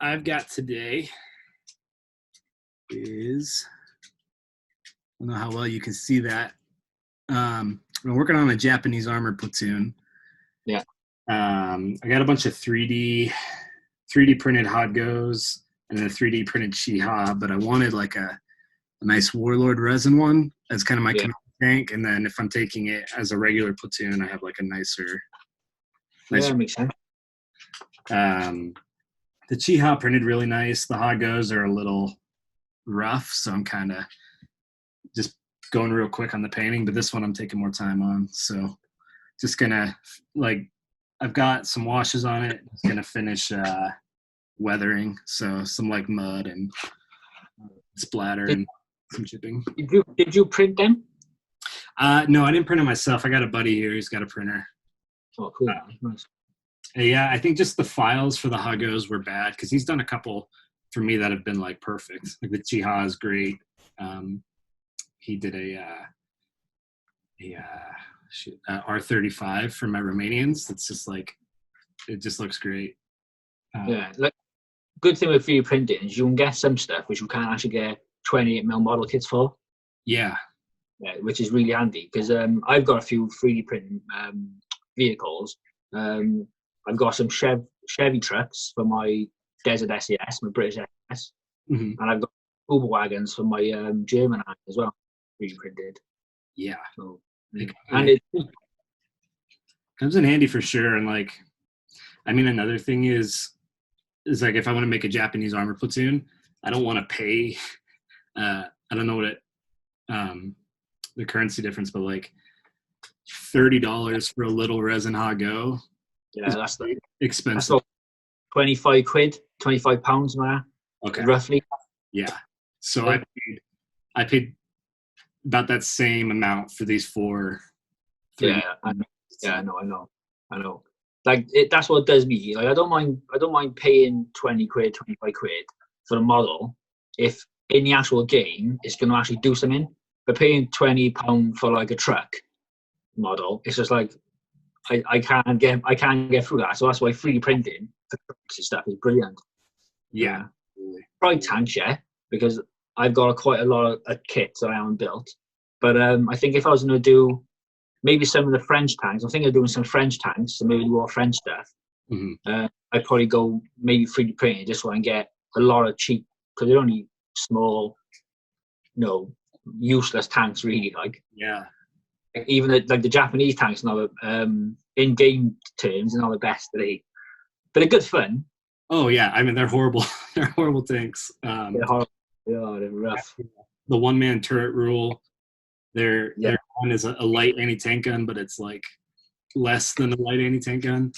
I've got today is, I don't know how well you can see that. I'm working on a Japanese armor platoon. Yeah. I got a bunch of 3D printed Hodgos and then a 3D printed Chiha, but I wanted like a nice Warlord resin one as kind of my command tank. And then if I'm taking it as a regular platoon, I have like a nicer. Yeah, makes sense. The Chiha printed really nice. The Hodgos are a little rough, so I'm kind of just going real quick on the painting, but this one I'm taking more time on. So just gonna, like, I've got some washes on it. Just gonna finish weathering, so some like mud and splatter and some chipping. Did you print them? No, I didn't print it myself. I got a buddy here who's got a printer. Oh, cool. Nice. Yeah, I think just the files for the Hodgos were bad because he's done a couple for me that have been like perfect. Like the Chiha is great. He did a R35 for my Romanians. It's just like, it just looks great. Yeah, like good thing with 3D printing is you can get some stuff which you can't actually get 28mm model kits for. Yeah, which is really handy because I've got a few 3D printing vehicles. I've got some Chevy trucks for my Desert SES, my British SES, and I've got Uber wagons for my German army as well, 3D printed. Yeah, so, and it comes in handy for sure. And like, I mean, another thing is like if I want to make a Japanese armor platoon, I don't want to pay. I don't know what it, the currency difference, but like $30 for a little resin Hago. Yeah, that's the expensive. That's 25 quid, £25 now. Okay. Roughly. Yeah. So I paid about that same amount for these four. I know. Like that's what it does me. Like I don't mind paying 20 quid, 25 quid for the model if in the actual game it's going to actually do something. But paying £20 for like a truck model, it's just like I can't get through that. So that's why 3D printing for trucks and stuff is brilliant. Yeah. Probably tanks, because I've got quite a lot of kits that I haven't built. But I think if I was going to do maybe some of the French tanks, I'm thinking of doing some French tanks, so maybe more French stuff. I'd probably go maybe 3D printing just so I can get a lot of cheap, because they're only small, useless tanks really. Like even like the Japanese tanks, not in game terms, are not the best today, but they're good fun. Oh yeah, I mean they're horrible. They're horrible tanks. They're horrible. Yeah, they're rough. The one-man turret rule. Their one is a light anti-tank gun, but it's like less than a light anti-tank gun.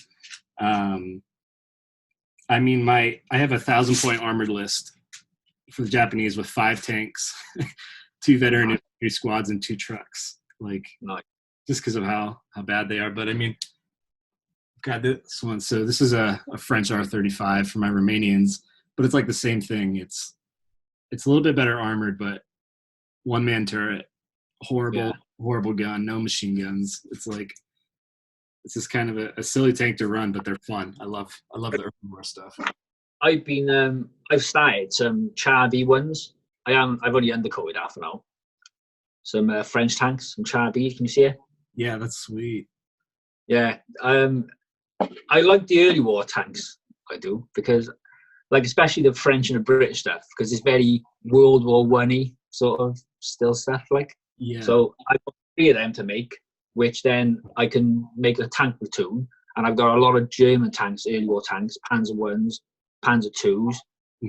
I mean, I have 1,000-point armored list for the Japanese with 5 tanks, 2 veteran infantry squads, and 2 trucks. Like, just because of how bad they are. But I mean, got this one. So this is a French R35 for my Romanians, but it's like the same thing. It's a little bit better armored, but one-man turret. Horrible gun, no machine guns. It's like, it's just kind of a silly tank to run, but they're fun. I love the urban war stuff. I've started some Char B ones. I've only undercoated half now. Some French tanks, some Char B. Can you see it? Yeah, that's sweet. Yeah, I like the early war tanks. I do, because like especially the French and the British stuff, because it's very World War One-y sort of still stuff like. Yeah. So I've got 3 of them to make, which then I can make a tank platoon. And I've got a lot of German tanks, early war tanks, Panzer 1s, Panzer 2s,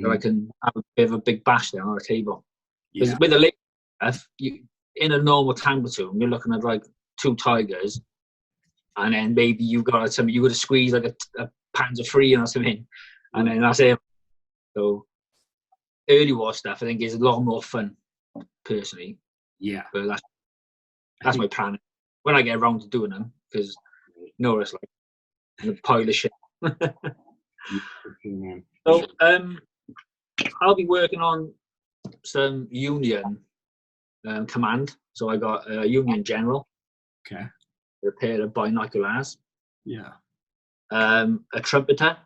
so I can have a bit of a big bash there on a table. Because with the late stuff, in a normal tank platoon, you're looking at like 2 Tigers, and then maybe you got to squeeze like a Panzer 3 or something, and then that's it. So early war stuff, I think, is a lot more fun, personally. Yeah, but that's my plan when I get around to doing them, because it's like a pile of shit. So I'll be working on some Union command. So I got a Union General. Okay. A pair of binoculars. Yeah. A trumpeter.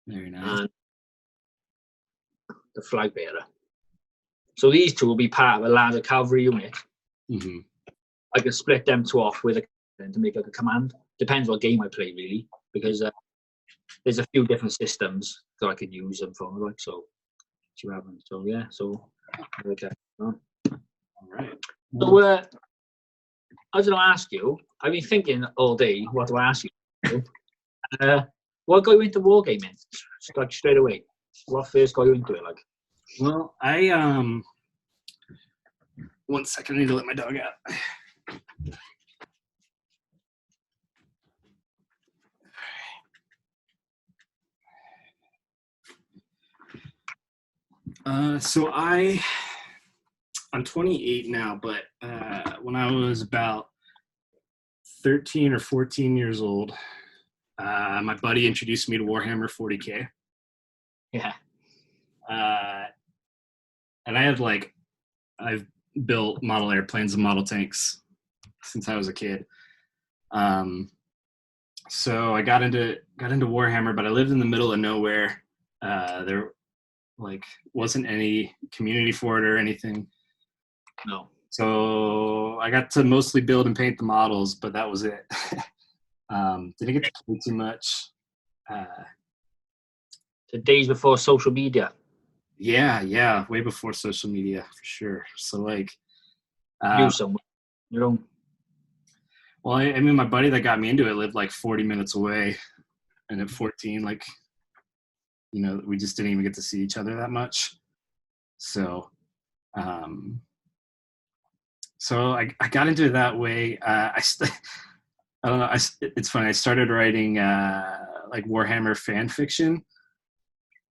Very nice. and the flag bearer. So these two will be part of a ladder cavalry unit. Mm-hmm. I can split them two off with a to make like a command. Depends what game I play, really, because there's a few different systems that I could use them for. Like so, you have them. So yeah, so okay. All right. So I was going to ask you. I've been thinking all day. What do I ask you? What got you into wargaming? Like straight away. What first got you into it? Like, well, I 1 second. I need to let my dog out. So I'm 28 now, but when I was about 13 or 14 years old, my buddy introduced me to Warhammer 40K. yeah, And I've built model airplanes and model tanks since I was a kid. So I got into Warhammer, but I lived in the middle of nowhere. There wasn't any community for it or anything. no. So I got to mostly build and paint the models, but that was it. Didn't get to play too much. The days before social media. Yeah, way before social media for sure. So Knew someone, you know. Well, I mean, my buddy that got me into it lived like 40 minutes away, and at 14, we just didn't even get to see each other that much. So, I got into it that way. I don't know. It's funny. I started writing Warhammer fan fiction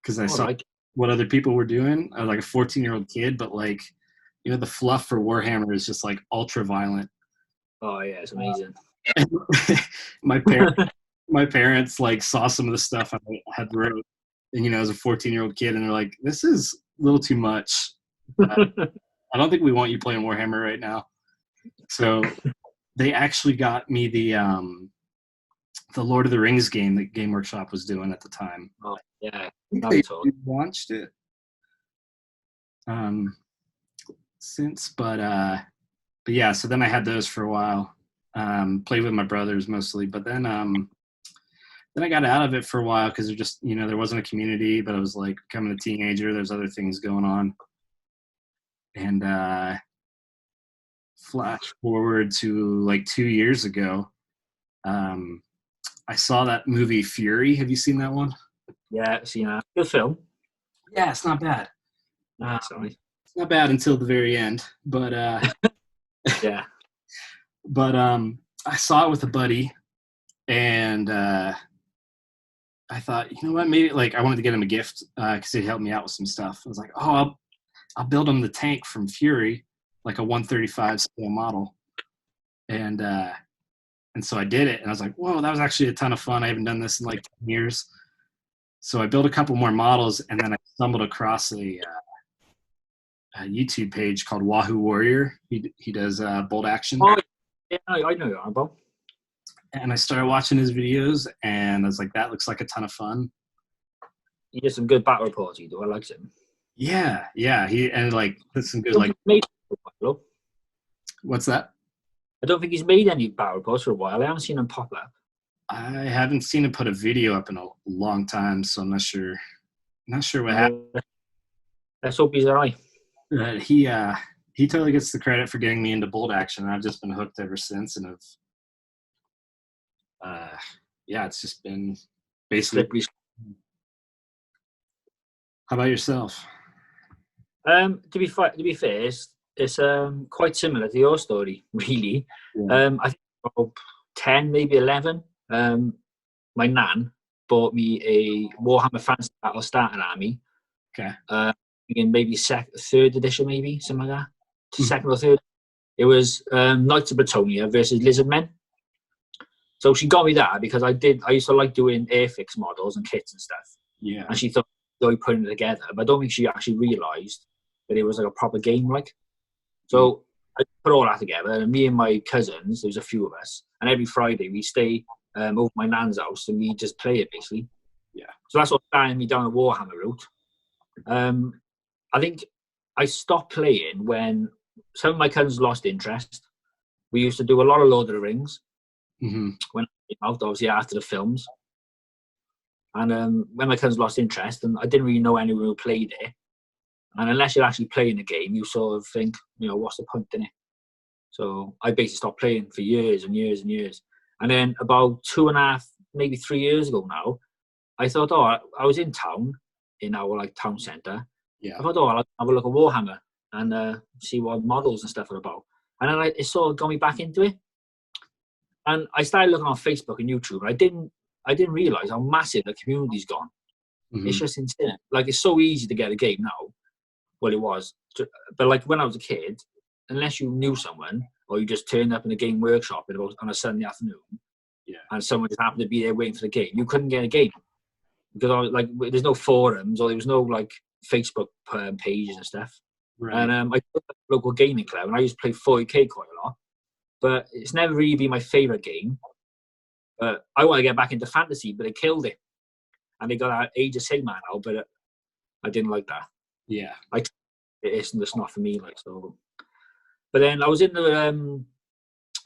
because I saw what other people were doing. I was like a 14-year-old kid, but the fluff for Warhammer is just like ultra violent. Oh yeah, it's amazing. my parents saw some of the stuff I had wrote, and as a 14-year-old kid, and they're like, "This is a little too much. I don't think we want you playing Warhammer right now." So they actually got me the Lord of the Rings game that Game Workshop was doing at the time. Oh yeah, They launched it since, but yeah. So then I had those for a while. Played with my brothers mostly, but then I got out of it for a while because there wasn't a community. But I was becoming a teenager. There's other things going on, and flash forward to 2 years ago. I saw that movie Fury. Have you seen that one? Yeah, seen that. Good film. Yeah, it's not bad. Sorry. It's not bad until the very end, but yeah. But I saw it with a buddy, and I thought, you know what, maybe I wanted to get him a gift because he helped me out with some stuff. I was like, oh, I'll build him the tank from Fury, like a 135 scale model, and so I did it, and I was like, whoa, that was actually a ton of fun. I haven't done this in 10 years. So I built a couple more models, and then I stumbled across a YouTube page called Wahoo Warrior. He does bolt action. Oh, yeah, I know you're about. And I started watching his videos, and I was like, that looks like a ton of fun. He did some good battle reports, I liked him. Yeah. He did some good What's that? I don't think he's made any battle reports for a while. I haven't seen him pop up. I haven't seen him put a video up in a long time, so I'm not sure. Not sure what happened. Let's hope he's all right. He totally gets the credit for getting me into bolt action. I've just been hooked ever since, and it's just been basically. How about yourself? To be fair, it's quite similar to your story, really. Yeah. I think about 10, maybe 11. My nan bought me a Warhammer Fantasy Battle Starter Army. Okay. In maybe third edition, maybe something like that. Second or third. It was Knights of Bretonnia versus Lizardmen. So she got me that because I used to like doing Airfix models and kits and stuff. Yeah. And she thought I was putting it together, but I don't think she actually realised that it was like a proper game, So I put all that together, and me and my cousins, there's a few of us, and every Friday we stay over my nan's house and we just play it basically. Yeah. So that's what started me down the Warhammer route. I think I stopped playing when some of my cousins lost interest. We used to do a lot of Lord of the Rings Mm-hmm. when it came out, obviously after the films. And when my cousins lost interest, and I didn't really know anyone who played it. And unless you're actually playing the game, you sort of think, what's the point in it? So I basically stopped playing for years and years and years. And then about 2.5, maybe 3 years ago now, I thought, I was in town, in our town centre. Yeah. I thought, I'll have a look at Warhammer and see what models and stuff are about. And then it sort of got me back into it. And I started looking on Facebook and YouTube. And I didn't realise how massive the community's gone. Mm-hmm. It's just insane. It's so easy to get a game now. Well, it was. But when I was a kid, unless you knew someone or you just turned up in a game workshop on a Sunday afternoon, and someone just happened to be there waiting for the game, you couldn't get a game. Because there's no forums or there was no Facebook pages and stuff. Right. And I put a local gaming club and I used to play 40K quite a lot. But it's never really been my favourite game. I want to get back into fantasy, but they killed it. And they got Age of Sigmar now, but I didn't like that. Yeah. It's just not for me. So. But then I was in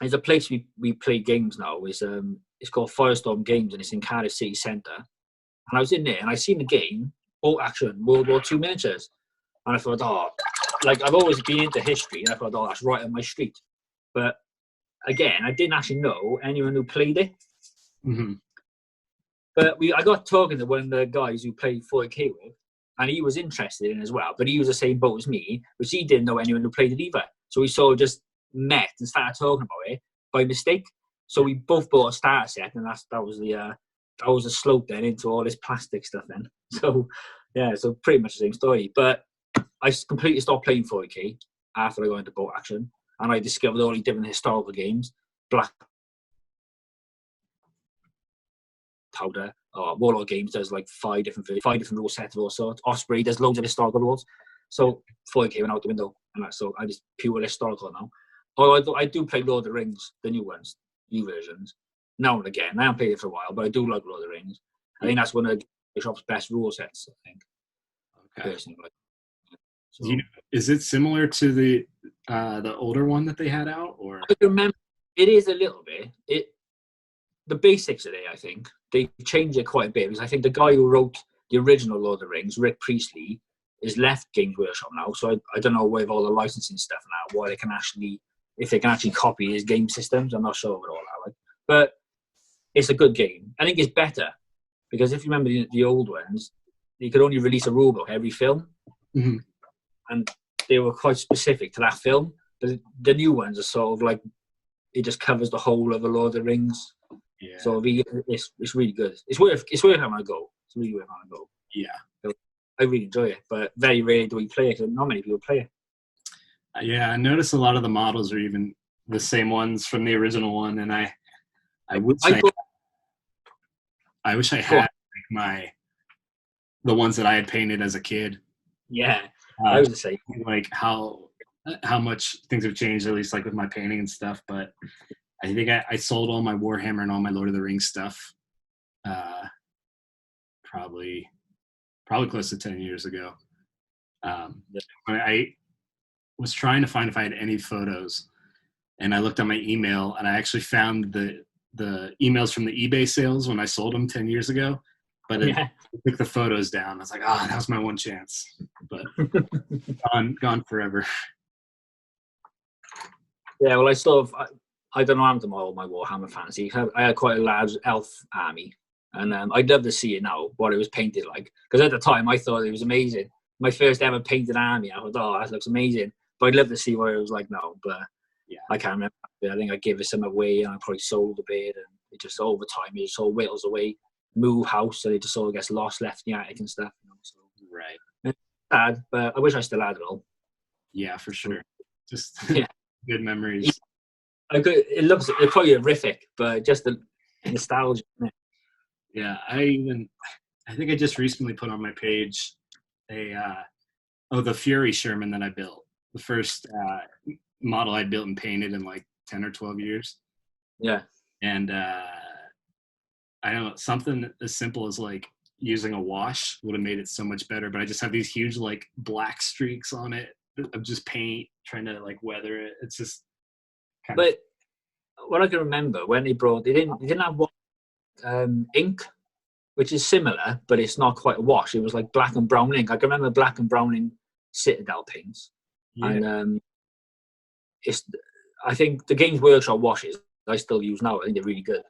there's a place we play games now. It's called Firestorm Games and it's in Cardiff City Centre. And I was in there and I seen the game, Bolt Action, World War II miniatures. And I thought, I've always been into history. And I thought, that's right on my street. But again, I didn't actually know anyone who played it. Mm-hmm. But I got talking to one of the guys who played 40K with, and he was interested in it as well. But he was the same boat as me, which he didn't know anyone who played it either. So we sort of just met and started talking about it by mistake. So we both bought a starter set, and that was the slope then into all this plastic stuff then. So, yeah, so pretty much the same story. But I completely stopped playing 40K after I got into Bolt Action, and I discovered all these different historical games. Black Powder, Warlord Games does 5 different rule sets of all sorts. Osprey does loads of historical rules. So 40K went out the window, and so I just pure historical now. Although I do play Lord of the Rings, the new ones, new versions, now and again. I haven't played it for a while, but I do like Lord of the Rings. I think that's one of the shop's best rule sets, I think. Okay. Personally. So, is it similar to the older one that they had out, or? I remember it is a little bit. The basics of it, I think, they changed it quite a bit because I think the guy who wrote the original Lord of the Rings, Rick Priestley, is left Games Workshop now. So I don't know with all the licensing stuff now, if they can actually copy his game systems. I'm not sure of it all that. But it's a good game. I think it's better because if you remember the old ones, you could only release a rulebook every film. Mm-hmm. And they were quite specific to that film. But the new ones are sort of it just covers the whole of the Lord of the Rings. Yeah. So it's really good. It's worth having a go. It's really worth having a go. Yeah. So I really enjoy it, but very rarely do we play it because not many people play it. Yeah, I noticed a lot of the models are even the same ones from the original one, and I wish I had the ones that I had painted as a kid. Yeah, I was the same. How much things have changed, at least with my painting and stuff. But I think I sold all my Warhammer and all my Lord of the Rings stuff probably close to 10 years ago. I was trying to find if I had any photos, and I looked on my email, and I actually found the emails from the eBay sales when I sold them 10 years ago, but it took the photos down. I was like, that was my one chance, but gone forever. Yeah, well, I don't know how to model my Warhammer fantasy. I had quite a large elf army, and I'd love to see it now, what it was painted like. Because at the time, I thought it was amazing. My first ever painted army, I thought, that looks amazing. But I'd love to see what it was like now. But I can't remember. I think I gave it some away, and I probably sold a bit. And it just, over time, it just all whittles away. Move house, so it just all gets lost, left in the attic and stuff. So. Right. It's sad, but I wish I still had it all. Yeah, for sure. Just good memories. It's probably horrific, but just the nostalgia. Yeah, I think I just recently put on my page the Fury Sherman that I built. The first model I built and painted in 10 or 12 years. Yeah. And I don't know, something as simple as using a wash would have made it so much better. But I just have these huge like black streaks on it of just paint trying to like weather it. It's just kind But what I can remember when they didn't have ink, which is similar, but it's not quite a wash. It was like black and brown ink. I can remember black and brown ink Citadel paints, and I think the Games Workshop washes I still use now. I think they're really good.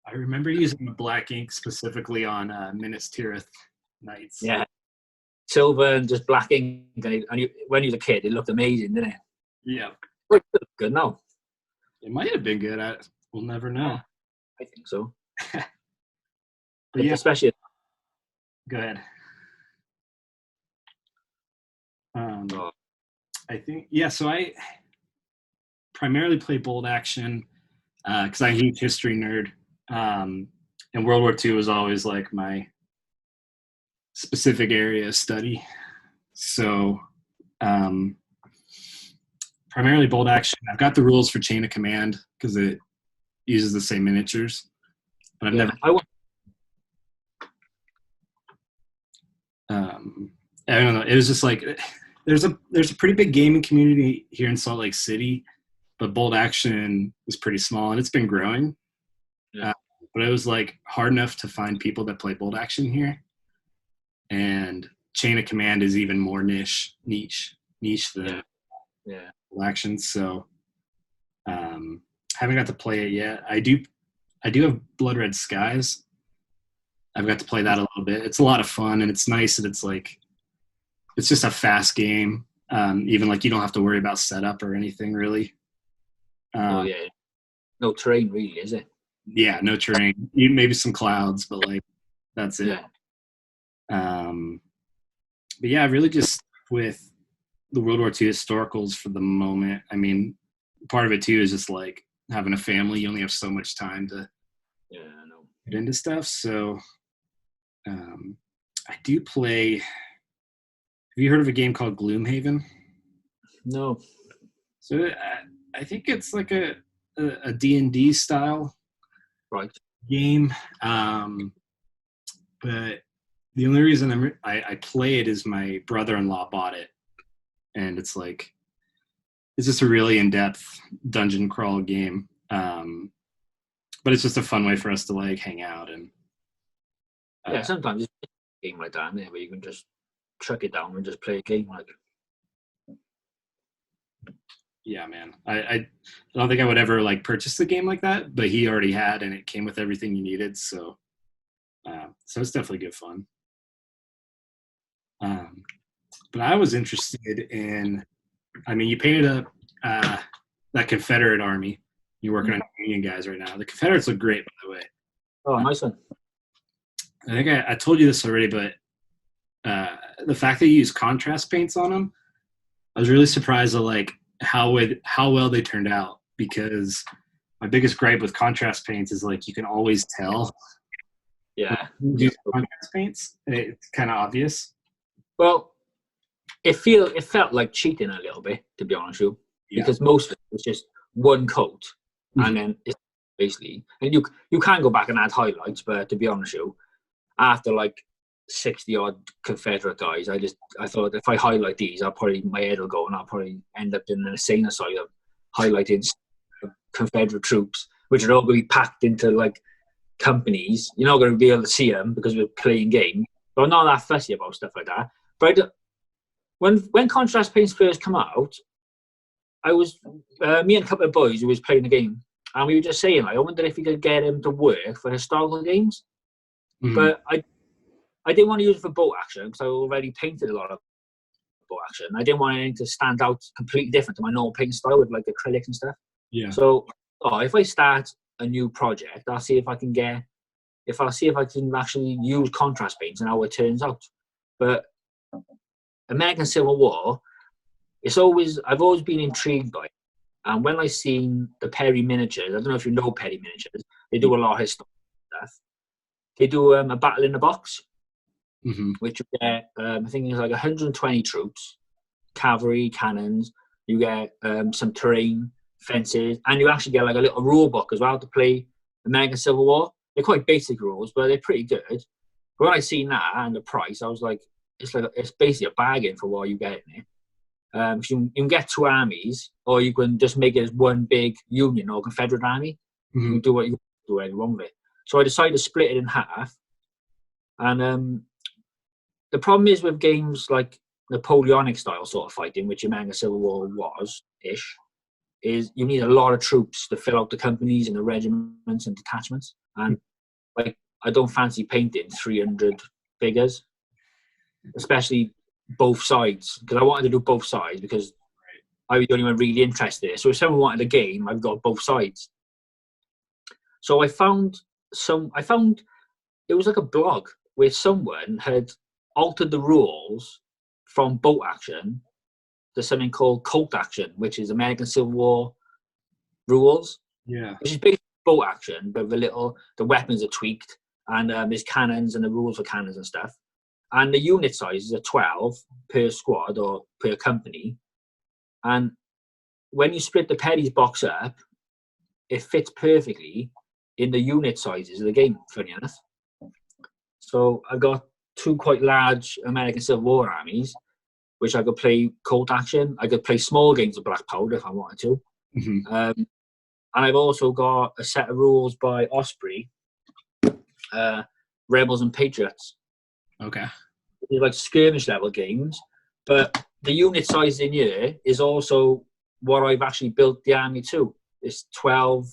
I remember using the black ink specifically on Minas Tirith nights. Yeah, silver and just black ink, and when you was a kid, it looked amazing, didn't it? Yeah, it looked good now. It might have been good. We'll never know. I think so. But yeah, especially. Go ahead. I think so I primarily play bolt action because I'm a huge history nerd, and World War II was always like my specific area of study. So primarily bolt action. I've got the rules for Chain of Command because it uses the same miniatures, but I've never. I don't know. It was just like there's a pretty big gaming community here in Salt Lake City, but bolt action is pretty small and it's been growing. Yeah. But it was like hard enough to find people that play bolt action here, and Chain of Command is even more niche than bolt action. So haven't got to play it yet. I do have Blood Red Skies. I've got to play that a little bit. It's a lot of fun, and it's nice that it's like it's just a fast game. Even like you don't have to worry about setup or anything really. No terrain really, is it? Yeah, no terrain. Maybe some clouds, but like that's it. Yeah. But yeah, really just with the World War II historicals for the moment. I mean, part of it too is just like having a family. You only have so much time to get into stuff. So I do play. Have you heard of a game called Gloomhaven? No. So I think it's like a D&D style game. But the only reason I play it is my brother-in-law bought it, and it's just a really in-depth dungeon crawl game. But it's just a fun way for us to like hang out and. Sometimes it's a game like that, where you can just chuck it down and just play a game like. Yeah, man. I don't think I would ever like purchase the game like that, but he already had, and it came with everything you needed. So it's definitely good fun. But I was interested in. I mean, you painted up that Confederate army. You're working on Union guys right now. The Confederates look great, by the way. Oh, nice one. I think I told you this already, but the fact that you use contrast paints on them, I was really surprised at like how well they turned out, because my biggest gripe with contrast paints is like you can always tell. Yeah. Use contrast paints, it's kind of obvious. Well, it felt like cheating a little bit, to be honest with you, because most of it was just one coat, and then it's basically, and you can go back and add highlights, but to be honest with you, after like 60 odd Confederate guys, I thought if I highlight these, my head will go, and I'll probably end up in an insane asylum highlighting Confederate troops, which are all going to be packed into like companies. You're not going to be able to see them because we're playing games. But I'm not that fussy about stuff like that. But when contrast paints first come out, I was me and a couple of boys who was playing the game, and we were just saying, like, I wonder if we could get him to work for historical games. But I didn't want to use it for boat action because I already painted a lot of boat action. I didn't want anything to stand out completely different to my normal painting style with like acrylics and stuff. Yeah. So if I start a new project, I'll see if I can actually use contrast paints and how it turns out. But American Civil War, I've always been intrigued by it. And when I seen the Perry miniatures, I don't know if you know Perry miniatures, they do a lot of historical stuff. They do a battle in the box, which you get, I think it's like 120 troops, cavalry, cannons. You get some terrain, fences, and you actually get like a little rule book as well to play American Civil War. They're quite basic rules, but they're pretty good. But when I seen that and the price, I was like, it's basically a bargain for what you get in it. So you can get 2 armies, or you can just make it as one big Union or Confederate army. You can do what you do anything wrong with it. So I decided to split it in half. And the problem is with games like Napoleonic style sort of fighting, which American Civil War was-ish, is you need a lot of troops to fill out the companies and the regiments and detachments. And like, I don't fancy painting 300 figures, especially both sides, because I wanted to do both sides because I was the only one really interested in it. So if someone wanted a game, I've got both sides. So I found it was like a blog where someone had altered the rules from boat action to something called Colt action, which is American Civil War rules. Yeah. Which is basically boat action, but the weapons are tweaked, and there's cannons and the rules for cannons and stuff. And the unit sizes are 12 per squad or per company. And when you split the pennies box up, it fits perfectly in the unit sizes of the game, funny enough. So I got 2 quite large American Civil War armies, which I could play Colt action. I could play small games of Black Powder if I wanted to. And I've also got a set of rules by Osprey, Rebels and Patriots. Okay. They're like skirmish level games, but the unit size in here is also what I've actually built the army to. It's 12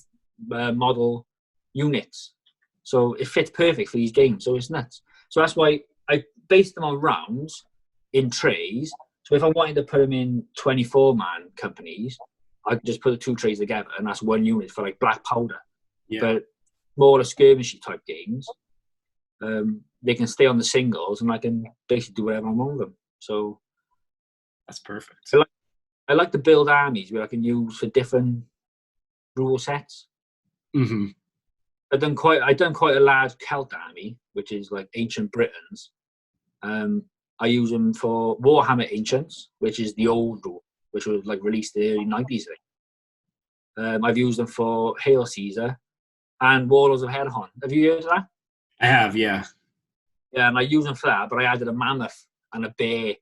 model units. So it fits perfect for these games. So it's nuts. So that's why I based them on rounds in trays. So if I wanted to put them in 24-man companies, I could just put the 2 trays together, and that's 1 unit for like Black Powder. Yeah. But smaller skirmishy type games, they can stay on the singles, and I can basically do whatever I want with them. So that's perfect. I like to build armies where I can use for different rule sets. I've done quite a large Celt army, which is like ancient Britons. I use them for Warhammer Ancients, which is the old rule, which was like released in the early 90s. I've used them for Hail Caesar and Warlords of Helheim. Have you heard of that? I have, yeah. Yeah, and I use them for that, but I added a mammoth and a bear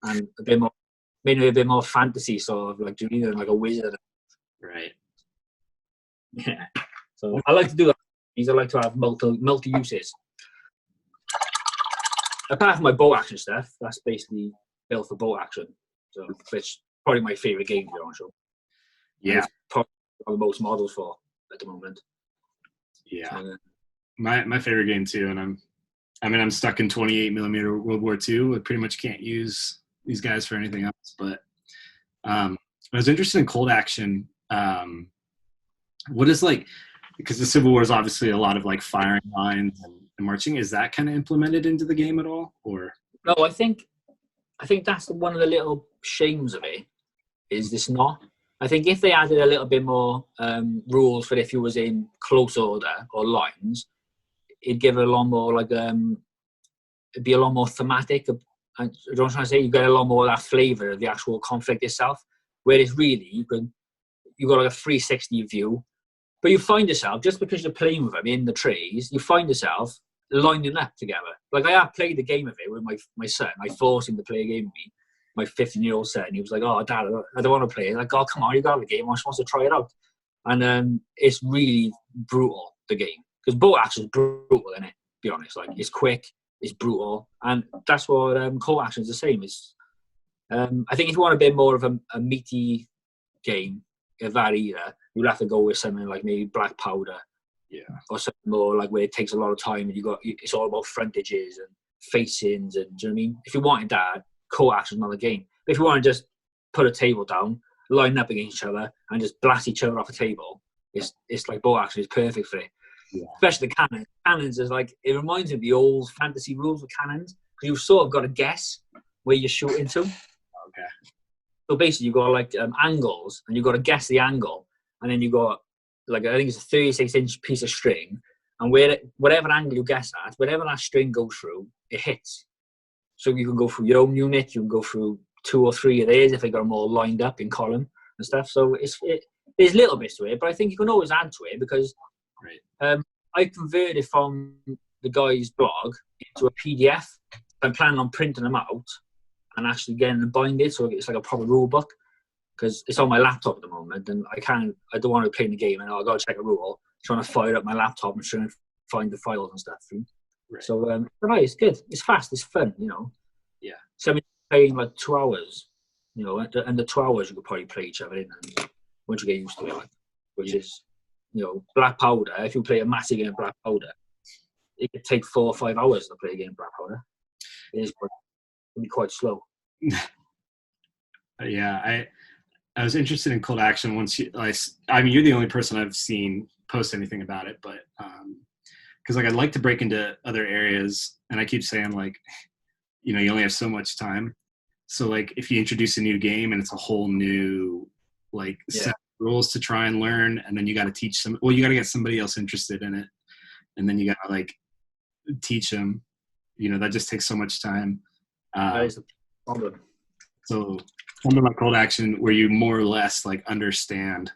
and a bit more, maybe a bit more fantasy, sort of like Julian, like a wizard. Right. Yeah. So I like to do that. I like to have multi uses. Apart from my bow action stuff, that's basically built for bow action. So it's probably my favorite game to be honest. Yeah. Probably the most models for at the moment. Yeah. So, my favorite game too, and I'm stuck in 28mm World War II. I pretty much can't use these guys for anything else. But I was interested in Colt action. What is like, because the Civil War is obviously a lot of like firing lines and marching. Is that kind of implemented into the game at all, or? No, I think that's one of the little shames of it. Is this not? I think if they added a little bit more rules for if you was in close order or lines, it'd give it a lot more like it'd be a lot more thematic. I don't know what I'm trying to say. You get a lot more of that flavour of the actual conflict itself. Whereas really you got like a 360 view, but you find yourself just because you're playing with them in the trays, you find yourself lining up together. Like I have played a game of it with my son. I forced him to play a game with me. My 15-year-old son. He was like, "Oh, Dad, I don't want to play." I'm like, "Oh, come on, you got the game. I just want to try it out." And it's really brutal, the game, because boat action is brutal in it. To be honest, like it's quick, it's brutal, and that's what Colt action is the same. It's I think if you want a bit more of a meaty game of that era, you'll have to go with something like maybe Black Powder, or something more like where it takes a lot of time and it's all about frontages and facings and do you know what I mean? If you wanted that, Colt action is not a game. But if you want to just put a table down, line up against each other, and just blast each other off a table, it's like bow action is perfect for it. Yeah. Especially the cannons. Cannons is like, it reminds me of the old fantasy rules with cannons, because you've sort of got to guess where you're shooting to. Okay. So basically, you've got like angles, and you've got to guess the angle, and then you've got like, I think it's a 36-inch piece of string, and whatever angle you guess at, whatever that string goes through, it hits. So you can go through your own unit, you can go through 2 or 3 of theirs if they got them all lined up in column and stuff. So there's little bits to it, but I think you can always add to it because I converted from the guy's blog into a PDF. I'm planning on printing them out and actually getting them binded so it's like a proper rule book, because it's on my laptop at the moment and I don't want to play the game and I've got to check a rule, trying to fire up my laptop and trying to find the files and stuff. Right. So it's good. It's fast. It's fun, Yeah. So playing like 2 hours, and the 2 hours you could probably play each other in, and once you get used to it, which is, Black Powder. If you play a massive game of Black Powder, it could take 4 or 5 hours to play a game of Black Powder. It can be quite slow. Yeah, I was interested in Cold Action once I mean, you're the only person I've seen post anything about it, but because I'd like to break into other areas, and I keep saying you only have so much time. So if you introduce a new game and it's a whole new set of rules to try and learn, and then you got to teach them. Well, you got to get somebody else interested in it, and then you got to teach them. That just takes so much time. That is the problem. So something like Cold Action, where you more or less understand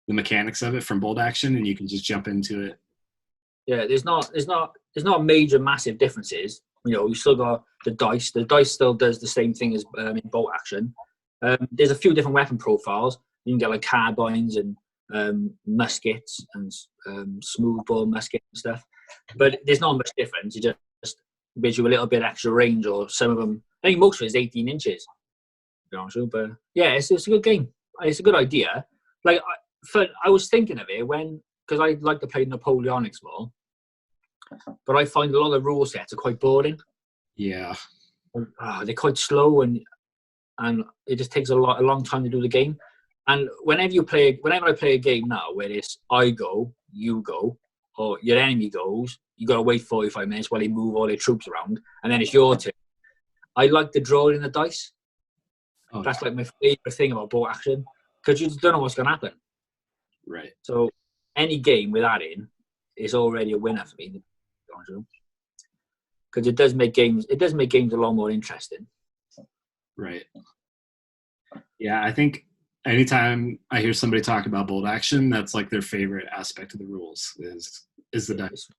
the mechanics of it from Bolt Action, and you can just jump into it. Yeah, there's not major massive differences. You still got the dice. The dice still does the same thing as in Bolt Action. There's a few different weapon profiles. You can get carbines and muskets and smoothbore muskets and stuff. But there's not much difference. It just gives you a little bit extra range, or some of them. I think most of it is 18 inches. But yeah, it's a good game. It's a good idea. I was thinking of it because I like to play Napoleonics more, but I find a lot of rule sets are quite boring. Yeah. They're quite slow and it just takes a long time to do the game. And whenever I play a game now where it's I go, you go, or your enemy goes, you got to wait 45 minutes while they move all their troops around, and then it's your turn. I like the draw in the dice. Oh, that's my favorite thing about Bolt Action, because you just don't know what's going to happen. Right. So any game with that in is already a winner for me, because it does make games a lot more interesting. Right. Yeah, I think anytime I hear somebody talk about Bolt Action, that's their favorite aspect of the rules is the dice.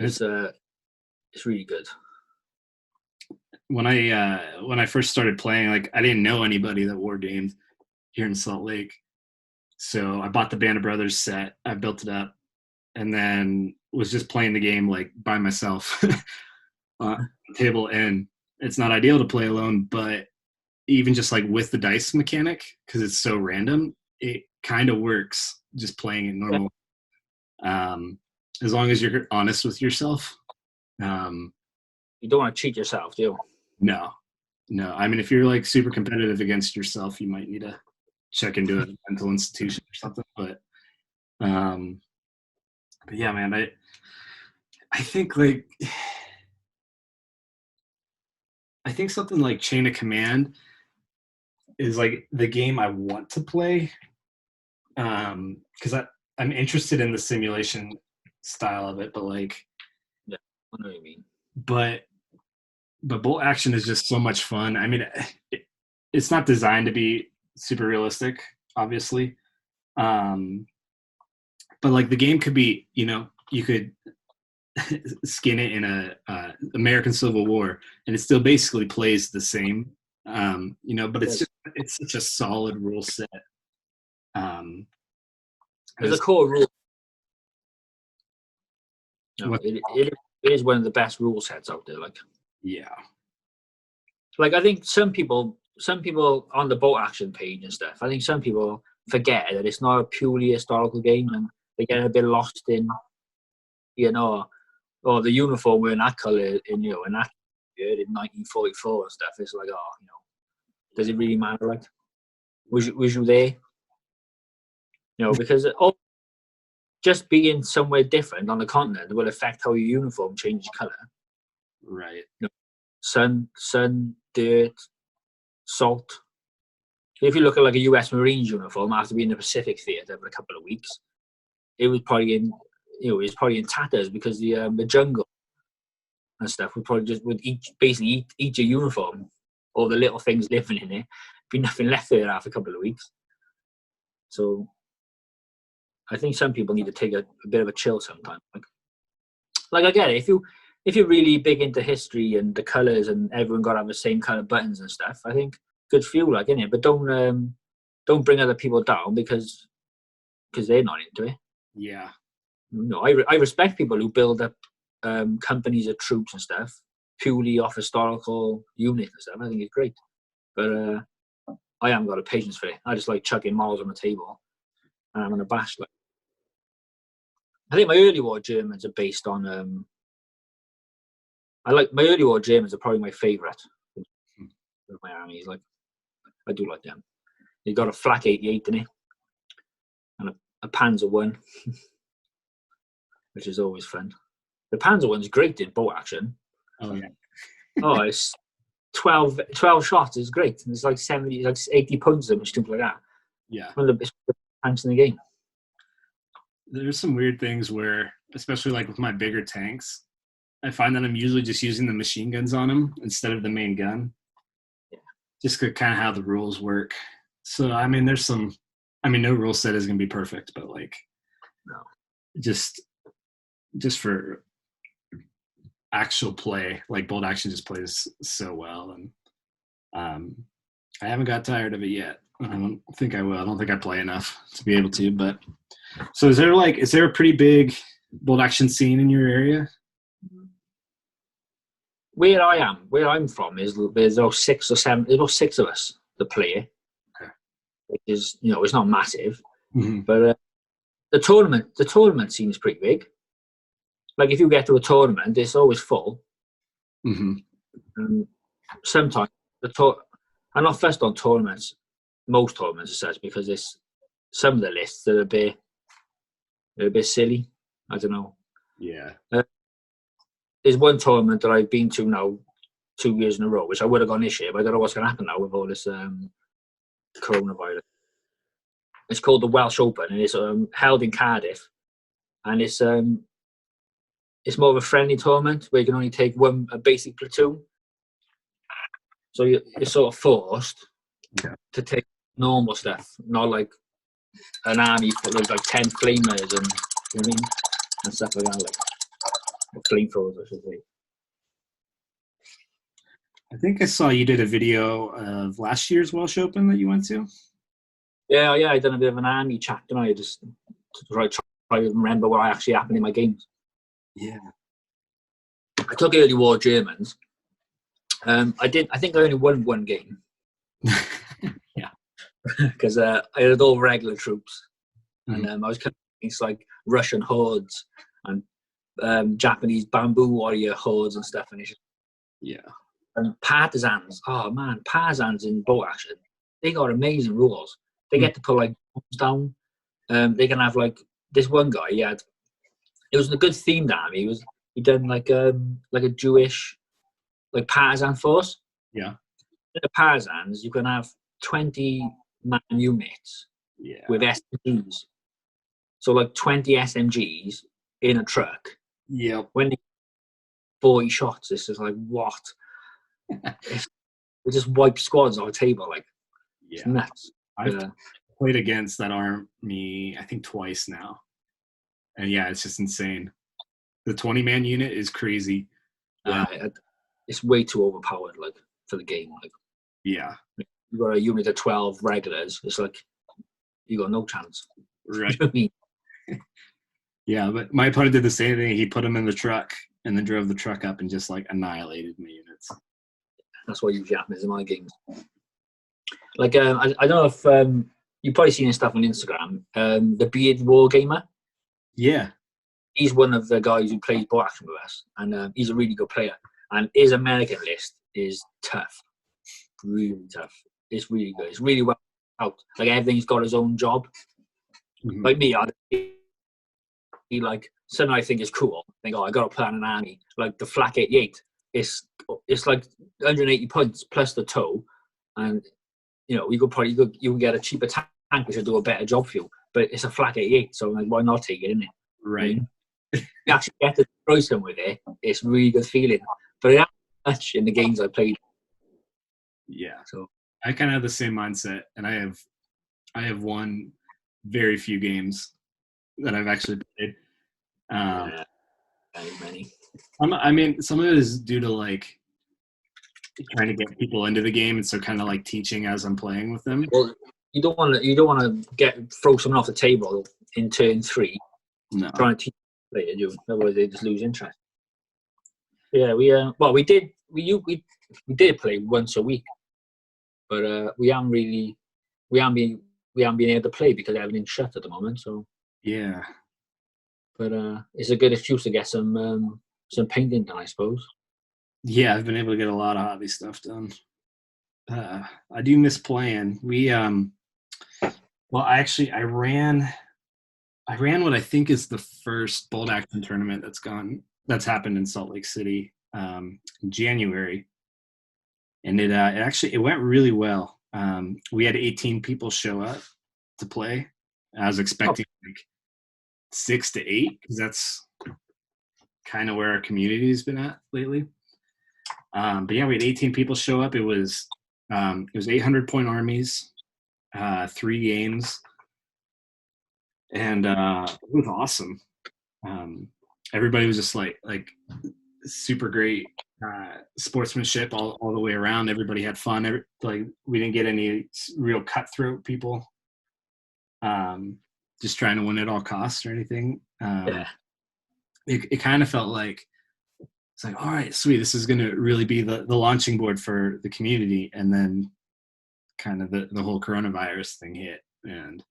It's really good. When I first started playing, I didn't know anybody that war gamed here in Salt Lake, so I bought the Band of Brothers set. I built it up, and then was just playing the game by myself on the table. And it's not ideal to play alone, but even just with the dice mechanic, because it's so random, it kind of works just playing it normal. Yeah. As long as you're honest with yourself. You don't want to cheat yourself, do you? No. I mean, if you're super competitive against yourself, you might need to check into a mental institution or something. But yeah, man, I think I think something like Chain of Command is the game I want to play, because I'm interested in the simulation style of it, but yeah, I know what you mean. But Bolt Action is just so much fun. I mean, it's not designed to be super realistic, obviously, but the game could be, you could skin it in a American Civil War, and it still basically plays the same. But it's such a solid rule set. There's a core rule. No, it is one of the best rule sets out there. Yeah. I think some people on the Bolt Action page and stuff, I think some people forget that it's not a purely historical game, and they get a bit lost in, the uniform wearing that colour in that year in 1944 and stuff. It's does it really matter? Was you there? Because just being somewhere different on the continent will affect how your uniform changes colour. Right. Sun, dirt, salt. If you look at a US Marines uniform after being in the Pacific Theatre for a couple of weeks, it was probably in tatters, because the jungle and stuff would basically eat your uniform, all the little things living in it. Be nothing left there after a couple of weeks. So I think some people need to take a bit of a chill sometimes. Like I get it. If you're really big into history and the colours and everyone got to have the same kind of buttons and stuff, I think good for you, like, innit? But don't bring other people down because they're not into it. Yeah. No, I respect people who build up companies of troops and stuff purely off historical units and stuff. I think it's great, but I haven't got a patience for it. I just like chucking models on the table, and I'm gonna bash. Like, I think my early war Germans are based on. I like my early war Germans are probably my favourite of my armies. Like, I do like them. You got a flak 88 in it, and a Panzer one, which is always fun. The Panzer one's great in boat action. Oh yeah. Oh, it's 12 shots is great. And it's like 70, like 80 pounds of them, stuff like that. Yeah. One of the best tanks in the game. There's some weird things where, especially like with my bigger tanks, I find that I'm usually just using the machine guns on them instead of the main gun. Yeah. Just kind of how the rules work. So, I mean, no rule set is going to be perfect, but like, no. Just for actual play, like bolt action just plays so well. And I haven't got tired of it yet. I don't think I will. I don't think I play enough to be able to, but so is there a pretty big bolt action scene in your area? Where I'm from is there's about 6 or 7, there's about 6 of us that play. Okay. Which is, it's not massive, mm-hmm. but the tournament scene is pretty big. Like if you get to a tournament, it's always full. Mm-hmm. Sometimes I'm not first on tournaments. Most tournaments, it says, because it's some of the lists that are a bit silly. I don't know. Yeah. There's one tournament that I've been to now 2 years in a row, which I would have gone this year, but I don't know what's going to happen now with all this coronavirus. It's called the Welsh Open, and it's held in Cardiff, and it's more of a friendly tournament where you can only take a basic platoon. So you're sort of forced to take normal stuff, not like an army full of like 10 flamers and stuff like that, like flamethrowers, I should say. I think I saw you did a video of last year's Welsh Open that you went to. Yeah, I done a bit of an army chat, didn't I? Just to try to remember what actually happened in my games. Yeah. I took early war Germans. I think I only won one game. Yeah. Because I had all regular troops. Mm-hmm. And I was coming against like Russian hordes and Japanese bamboo warrior hordes and stuff. And partisans. Oh man, partisans in boat action. They got amazing rules. They get to put like bombs down. They can have like this one guy. It was a good themed army. He done like a Jewish like partisan force. Yeah. In the partisans, you can have 20 man units. Yeah. With SMGs. So like 20 SMGs in a truck. Yep. When they 40 shots, it's just like what? It just wipe squads on a table, like it's nuts. I've played against that army I think twice now, and it's just insane. The 20-man unit is crazy. It's way too overpowered, like for the game. Like, yeah, you got a unit of 12 regulars. It's like you got no chance. Right. You know what I mean? Yeah, but my opponent did the same thing. He put them in the truck and then drove the truck up and just like annihilated my units. That's what usually happens in my games. Like, I don't know if you've probably seen his stuff on Instagram. The Beard Wargamer. Yeah. He's one of the guys who plays boat action with us, and he's a really good player. And his American list is tough. Really tough. It's really good. It's really well out. Like, everything's got his own job. Mm-hmm. Like me, he like something I think is cool. I think, I got to plan an army. Like the Flak 88. It's like 180 points plus the tow, and you can get a cheaper tank which will do a better job for you. But it's a Flak 88, so like, why not take it, isn't it? Right. You actually get to destroy someone with it. It's a really good feeling. But it hasn't much in the games I played. Yeah. So I kind of have the same mindset, and I have won very few games that I've actually played. many. I mean, some of it is due to like trying to get people into the game, and so kind of like teaching as I'm playing with them. Well, you don't want to throw someone off the table in turn 3. No. Trying to teach later, do. Otherwise, they just lose interest. Yeah, we did play once a week, but we haven't been able to play because everything's shut at the moment. So yeah, but it's a good excuse to get some painting done, I suppose. Yeah, I've been able to get a lot of hobby stuff done. I do miss playing. Well, I ran what I think is the first bolt action tournament that's happened in Salt Lake City in January, and it went really well. We had 18 people show up to play. I was expecting like 6 to 8 because that's kind of where our community has been at lately. But yeah, we had 18 people show up. It was 800-point armies, 3 games, and it was awesome. Everybody was just like super great sportsmanship all the way around. Everybody had fun. We didn't get any real cutthroat people, just trying to win at all costs or anything. It kind of felt like it's like, all right, sweet, this is going to really be the launching board for the community. And then kind of the whole coronavirus thing hit, and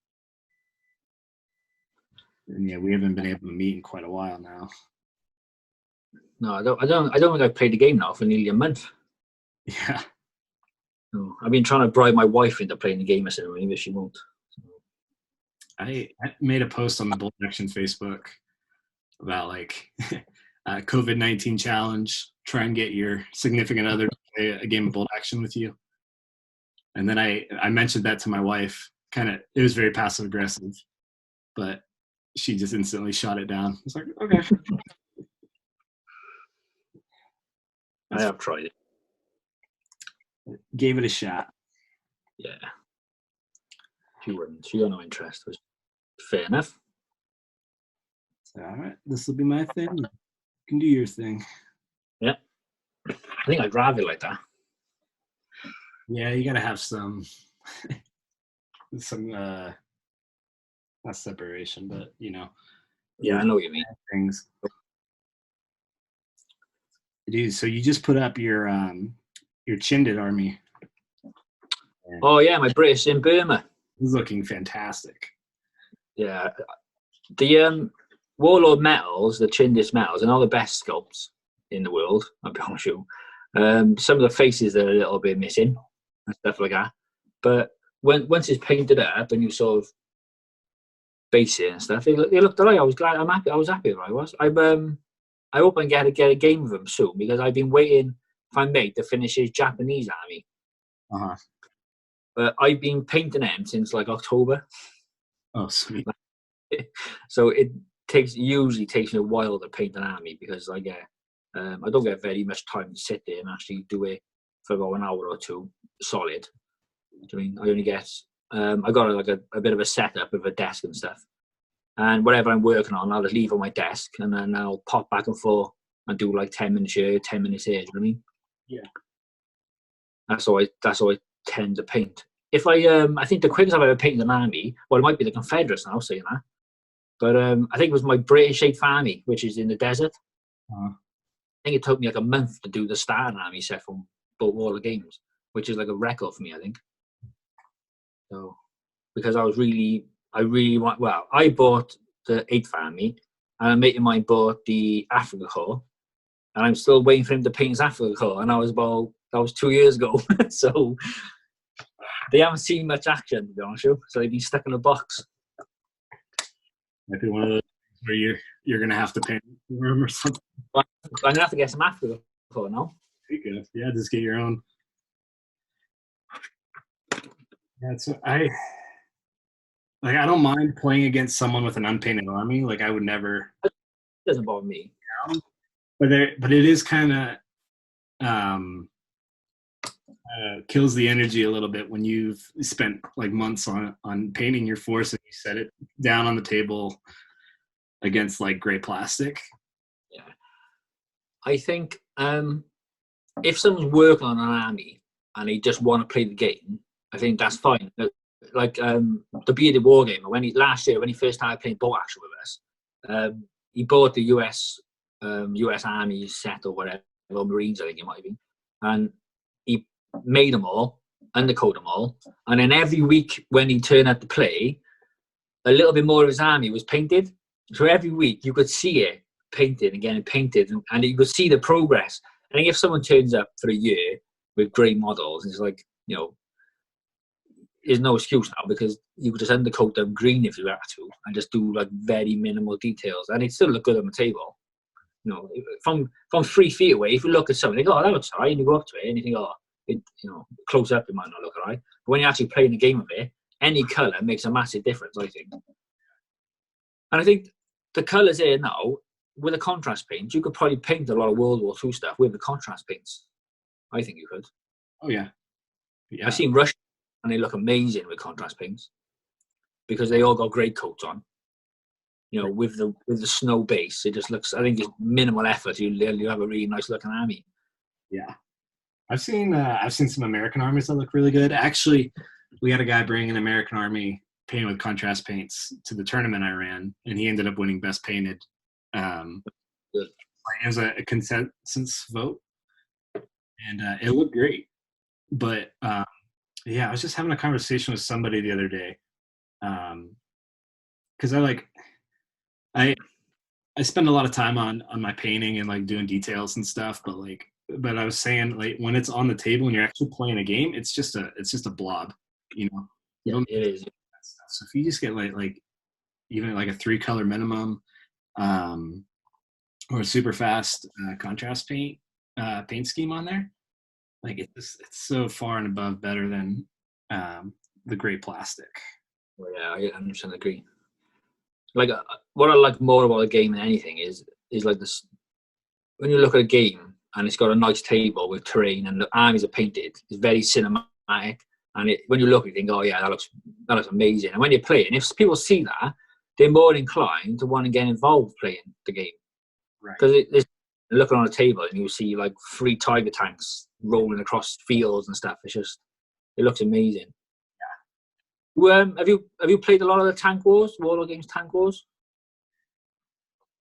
yeah, we haven't been able to meet in quite a while now. No, I don't think I've played the game now for nearly a month. Yeah. No, I've been trying to bribe my wife into playing the game, but she won't. I made a post on the Bolt Action Facebook about like COVID-19 challenge. Try and get your significant other to play a game of Bolt Action with you. And then I mentioned that to my wife. It was very passive aggressive, but she just instantly shot it down. It's like, okay. I have tried it. Gave it a shot. Yeah. She wouldn't. She got no interest. Was fair enough. So, all right, this will be my thing. You can do your thing. Yeah. I think I'd rather like that. Yeah, you gotta have some not separation, but Yeah, I know what you mean. Things. Dude, so you just put up your Chindit army. Oh yeah, my British in Burma. It's looking fantastic. Yeah, the Warlord metals, the Chindit metals, and all the best sculpts in the world. I'll be honest with you. Some of the faces are a little bit missing and stuff like that. But once it's painted up and you sort of base it and stuff, they looked alright. I was glad. I was happy with it. I hope I get a game with him soon because I've been waiting for my mate to finish his Japanese army. Uh-huh. But I've been painting them since like October. Oh, sweet. So it usually takes me a while to paint an army because I don't get very much time to sit there and actually do it for about an hour or two solid. I mean, I only get I got like a bit of a setup with a desk and stuff. And whatever I'm working on, I'll just leave on my desk and then I'll pop back and forth and do like 10 minutes here, 10 minutes here. Do you know what I mean? Yeah. That's how I tend to paint. If I think the quickest I've ever painted an army, well, it might be the Confederates now, saying that. But I think it was my British 8th Army, which is in the desert. Uh-huh. I think it took me like a month to do the starting army set from both all the games, which is like a record for me, I think. So, because I bought the 8th Army, and a mate of mine bought the Africa Corps, and I'm still waiting for him to paint his Africa Corps, and that was 2 years ago. So they haven't seen much action, to be honest with you. So they've been stuck in a box. Might be one of those where you're gonna have to paint them or something. I'm gonna have to get some Africa Corps now. Yeah, just get your own. Yeah, so I don't mind playing against someone with an unpainted army. Like I would never. It doesn't bother me. But it is kind of kills the energy a little bit when you've spent like months on painting your force and you set it down on the table against like gray plastic. Yeah, I think if someone's working on an army and they just want to play the game, I think that's fine. Like the Bearded Wargamer, last year when he first started playing boat action with us, he bought the US Army set or whatever, or Marines I think it might have been, and he made them all, undercoat them all, and then every week when he turned up to play, a little bit more of his army was painted. So every week you could see it painted and getting painted, and you could see the progress. I think if someone turns up for a year with great models, it's like, there's no excuse now, because you could just undercoat them green if you had to and just do like very minimal details, and it still look good on the table. From 3 feet away, if you look at something, you go, "Oh, that looks alright," and you go up to it and you think, "Oh, close up it might not look alright." But when you're actually playing a game of it, any colour makes a massive difference, I think. And I think the colours here now, with the contrast paints, you could probably paint a lot of World War II stuff with the contrast paints. I think you could. Oh yeah. I've seen Russian, and they look amazing with contrast paints because they all got great coats on. With the snow base, it just looks. I think it's minimal effort. You have a really nice looking army. Yeah, I've seen some American armies that look really good. Actually, we had a guy bring an American army painted with contrast paints to the tournament I ran, and he ended up winning best painted. It was a consensus vote, and it looked great. But yeah, I was just having a conversation with somebody the other day, because I spend a lot of time on my painting and like doing details and stuff, but I was saying, like, when it's on the table and you're actually playing a game, it's just a blob, Yeah, it is. So if you just get like even like a 3-color minimum, or a super fast contrast paint scheme on there, like it's so far and above better than the gray plastic. Well, yeah, I 100% agree. Like what I like more about a game than anything is like this. When you look at a game and it's got a nice table with terrain and the armies are painted, it's very cinematic. And when you look, you think, "Oh yeah, that looks amazing." And when you're playing, if people see that, they're more inclined to want to get involved playing the game. Right. Because looking on a table and you see like 3 Tiger tanks rolling across fields and stuff. It looks amazing. Have you played a lot of the Tank Wars, Warlord Games Tank Wars?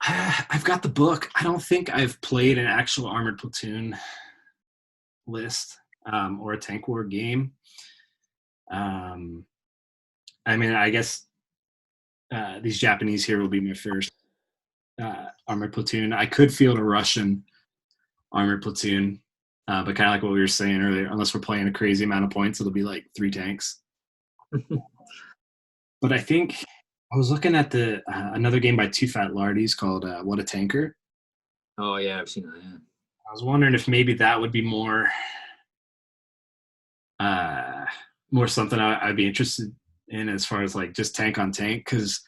I've got the book. I don't think I've played an actual Armored Platoon list or a Tank War game. I mean, I guess these Japanese here will be my first Armored Platoon. I could field a Russian Armored Platoon, but kind of like what we were saying earlier, unless we're playing a crazy amount of points, it'll be like 3 tanks. But I think I was looking at the another game by Two Fat Lardies called What a Tanker. Oh yeah, I've seen that. Yeah. I was wondering if maybe that would be more something I'd be interested in, as far as like just tank on tank. Because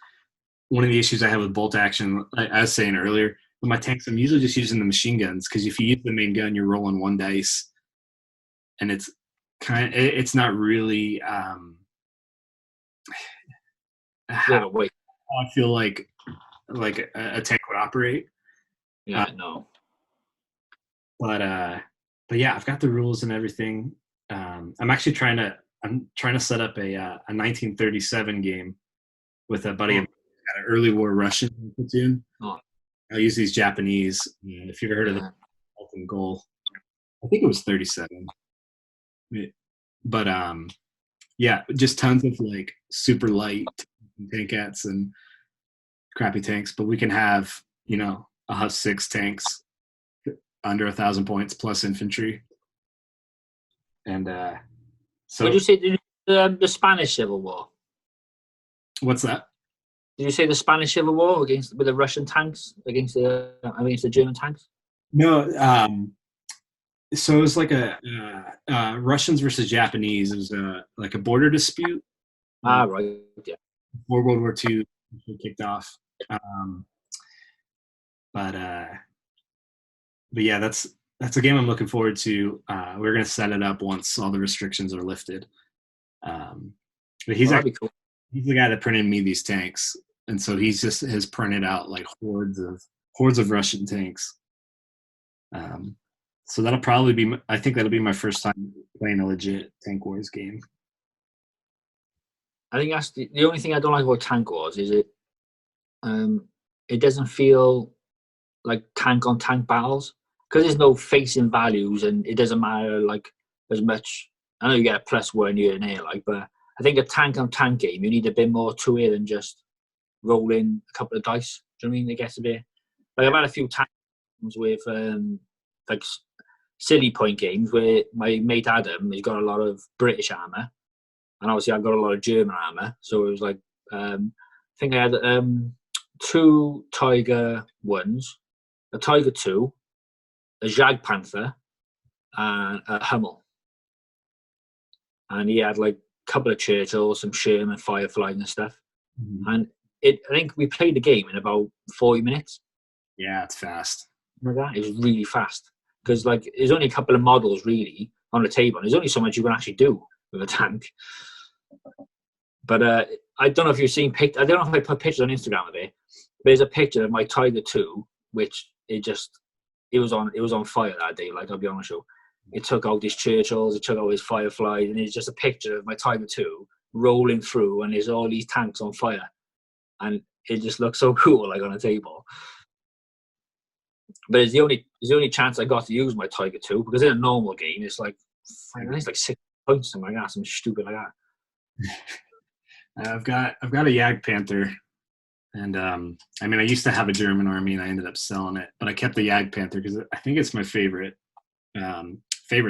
one of the issues I have with bolt action, I was saying earlier, with my tanks, I'm usually just using the machine guns, because if you use the main gun, you're rolling 1 dice, and it's not really how I feel like a tank would operate. Yeah, no. But yeah, I've got the rules and everything. I'm actually trying to set up a 1937 game with a buddy of an early war Russian platoon. Oh. I'll use these Japanese. If you've ever heard of the Golden Goal, I think it was 37. But yeah, just tons of like super light tankettes and crappy tanks. But we can have a Huss 6 tanks under 1,000 points plus infantry. And so, what did you say? The Spanish Civil War? What's that? Did you say the Spanish Civil War with the Russian tanks against the German tanks? No. So it was like a Russians versus Japanese. It was like a border dispute. Right. Yeah. Before World War II kicked off. But yeah, that's a game I'm looking forward to. We're gonna set it up once all the restrictions are lifted. But he's actually cool. He's the guy that printed me these tanks, and so he's just has printed out like hordes of Russian tanks. So that'll probably be. I think that'll be my first time playing a legit Tank Wars game. I think that's the only thing I don't like about Tank Wars is it doesn't feel like tank on tank battles because there's no facing values and it doesn't matter like as much. I know you get a +1 here and there, like, but I think a tank on tank game you need a bit more to it than just rolling a couple of dice. Do you know what I mean? It gets a bit like I've had a few tank games with like silly point games where my mate Adam has got a lot of British armor and obviously I've got a lot of German armor, so it was like I think I had 2 Tiger 1s, a Tiger 2, a Jag-Panther, and a Hummel. And he had like a couple of Churchills, some Sherman, Fireflies and stuff. Mm-hmm. And I think we played the game in about 40 minutes. Yeah, it's fast. Remember that? It was really fast. Because like there's only a couple of models really on the table. There's only so much you can actually do with a tank. But I don't know if you've seen I don't know if I put pictures on Instagram of it. But there's a picture of my Tiger 2, which it was on fire that day, like I'll be honest with you. It took out his Churchills, it took out his Fireflies, and it's just a picture of my Tiger 2 rolling through and there's all these tanks on fire. And it just looks so cool, like on a table. But it's the only chance I got to use my Tiger 2 because in a normal game it's like 6 points, something like that, something stupid like that. I've got a Jag-Panther, and I mean I used to have a German army and I ended up selling it, but I kept the Jag-Panther because I think it's my favorite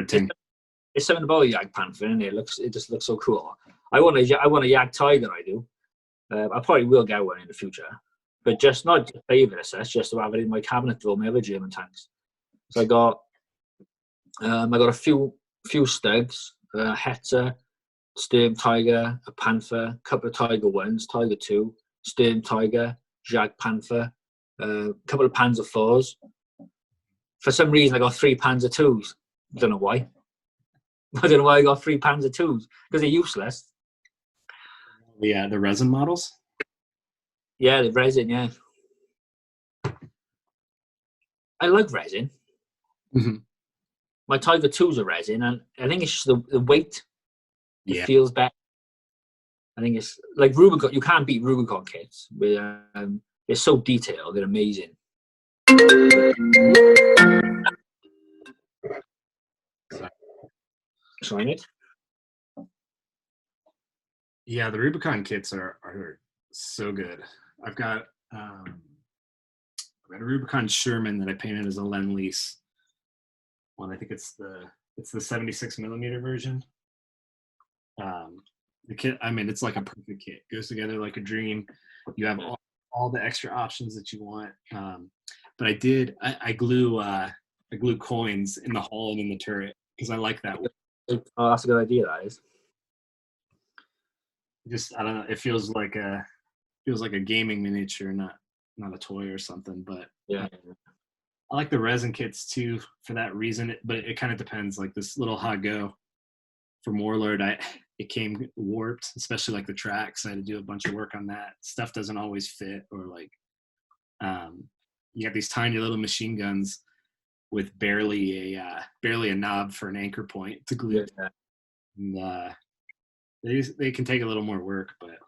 thing. It's something about a Jag-Panther, and it just looks so cool. I want a Jag-Tiger. I do. I probably will get one in the future, but just not to play with it, just to have it in my cabinet with all my other German tanks. So I got a few Stugs, Hetzer, Sturm Tiger, a Panther, a couple of Tiger 1s, Tiger 2, Sturm Tiger, Jag-Panther, a couple of Panzer 4s. For some reason, I got 3 Panzer 2s. I don't know why. I don't know why I got 3 Panzer 2s because they're useless. Yeah, the resin models? Yeah, the resin, yeah. I like resin. Mm-hmm. My Tiger 2s are resin, and I think it's just the weight. It feels better. I think it's like Rubicon. You can't beat Rubicon kits. But, they're so detailed. They're amazing. Sign it. Yeah, the Rubicon kits are so good. I've got a Rubicon Sherman that I painted as a Lend-Lease one. I think it's the 76mm version. The kit, I mean, it's like a perfect kit. Goes together like a dream. You have all the extra options that you want. But I glue coins in the hull and in the turret because I like that. Oh, that's a good idea, that is. Just I don't know. It feels like a gaming miniature, not a toy or something. But yeah, I like the resin kits too for that reason. But it kind of depends. Like this little Hago from Warlord, it came warped, especially like the tracks. I had to do a bunch of work on that. Stuff doesn't always fit, or like you have these tiny little machine guns with barely a knob for an anchor point to glue. Yeah. And, they can take a little more work, but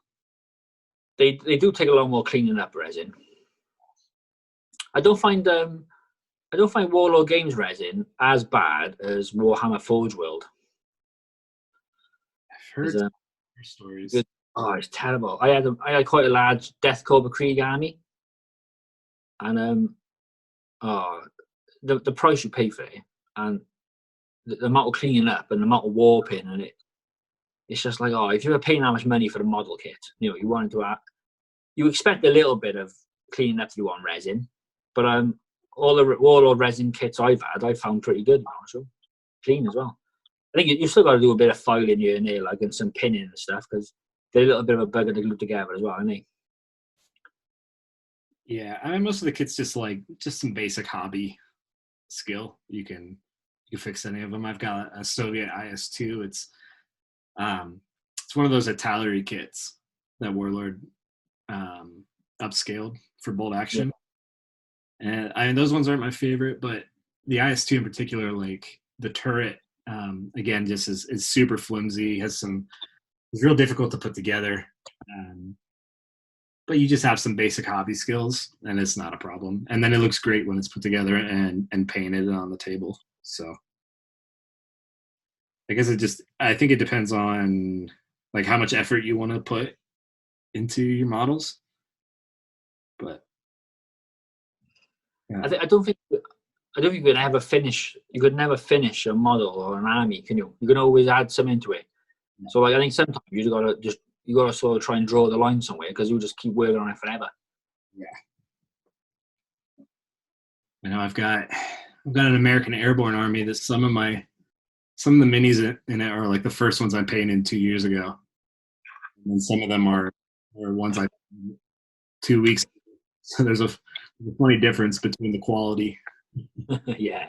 they do take a lot more cleaning up resin. I don't find Warlord Games resin as bad as Warhammer Forge World. I've heard stories. Oh, it's terrible. I had quite a large Death Cobra Krieg army, and the price you pay for it, and the amount of cleaning up and the amount of warping, and it's just like, oh, if you were paying that much money for the model kit, you wanted to you expect a little bit of cleaning up to do on resin, but all the resin kits I've found pretty good now, so clean as well. I think you still got to do a bit of filing here and there, like, and some pinning and stuff, because they're a little bit of a bugger to glue together as well, aren't they? Yeah, I mean, most of the kits just some basic hobby skill. You can fix any of them. I've got a Soviet IS-2. It's one of those Italeri kits that Warlord upscaled for bolt action. Yeah. And I mean, those ones aren't my favorite, but the IS-2 in particular, like the turret, again, just is super flimsy. It's real difficult to put together. But you just have some basic hobby skills, and it's not a problem. And then it looks great when it's put together and painted on the table. So I guess I think it depends on like how much effort you want to put into your models. But yeah. I don't think you could ever finish. You could never finish a model or an army, can you? You can always add some into it. So like I think sometimes you gotta sort of try and draw the line somewhere, because you just keep working on it forever. Yeah. I know I've got an American Airborne Army that some of the minis in it are like the first ones I painted 2 years ago. And some of them are ones I painted 2 weeks ago. So there's a funny difference between the quality. Yeah.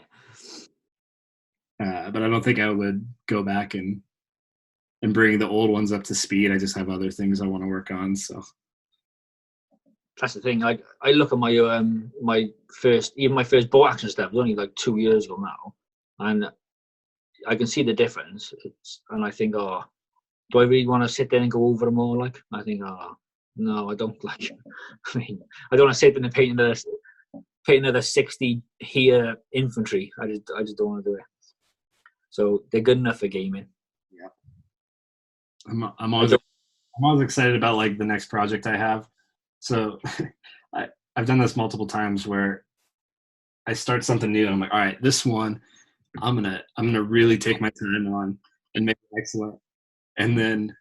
But I don't think I would go back and bring the old ones up to speed. I just have other things I want to work on. So that's the thing. I look at my my first bow action stuff was only like 2 years ago now, and I can see the difference. And I think, oh, do I really want to sit there and go over them all? Like, I think, oh, no, I don't. Like, I mean, I don't want to sit there and paint another 60 here infantry. I just don't want to do it. So they're good enough for gaming. Yeah, I'm always excited about like the next project I have. So I've done this multiple times where I start something new and I'm like, all right, this one I'm gonna really take my time on and make it excellent. And then,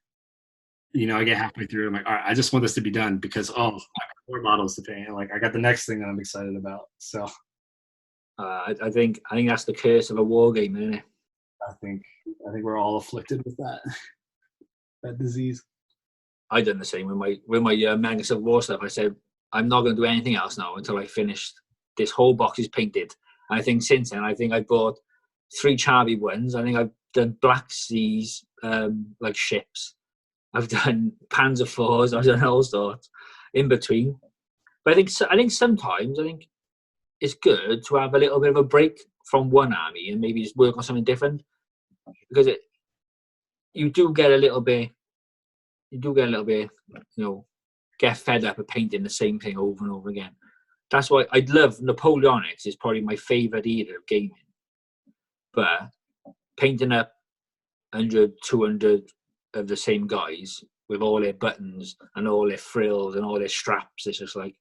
I get halfway through, I'm like, all right, I just want this to be done because I got more models to paint. Like I got the next thing that I'm excited about. So I think that's the curse of a war game, isn't it? I think we're all afflicted with that disease. I done the same with my Manga Civil War stuff. I said I'm not going to do anything else now until I finish this whole box is painted. And I think since then, I bought 3 Charby ones. I think I've done Black Seas like ships. I've done Panzer IVs. I've done all sorts in between. But I think sometimes it's good to have a little bit of a break from one army and maybe just work on something different, because you do get a little bit, get fed up of painting the same thing over and over again. That's why I'd love Napoleonics is probably my favorite era of gaming. But painting up 100, 200 of the same guys with all their buttons and all their frills and all their straps, it's just like,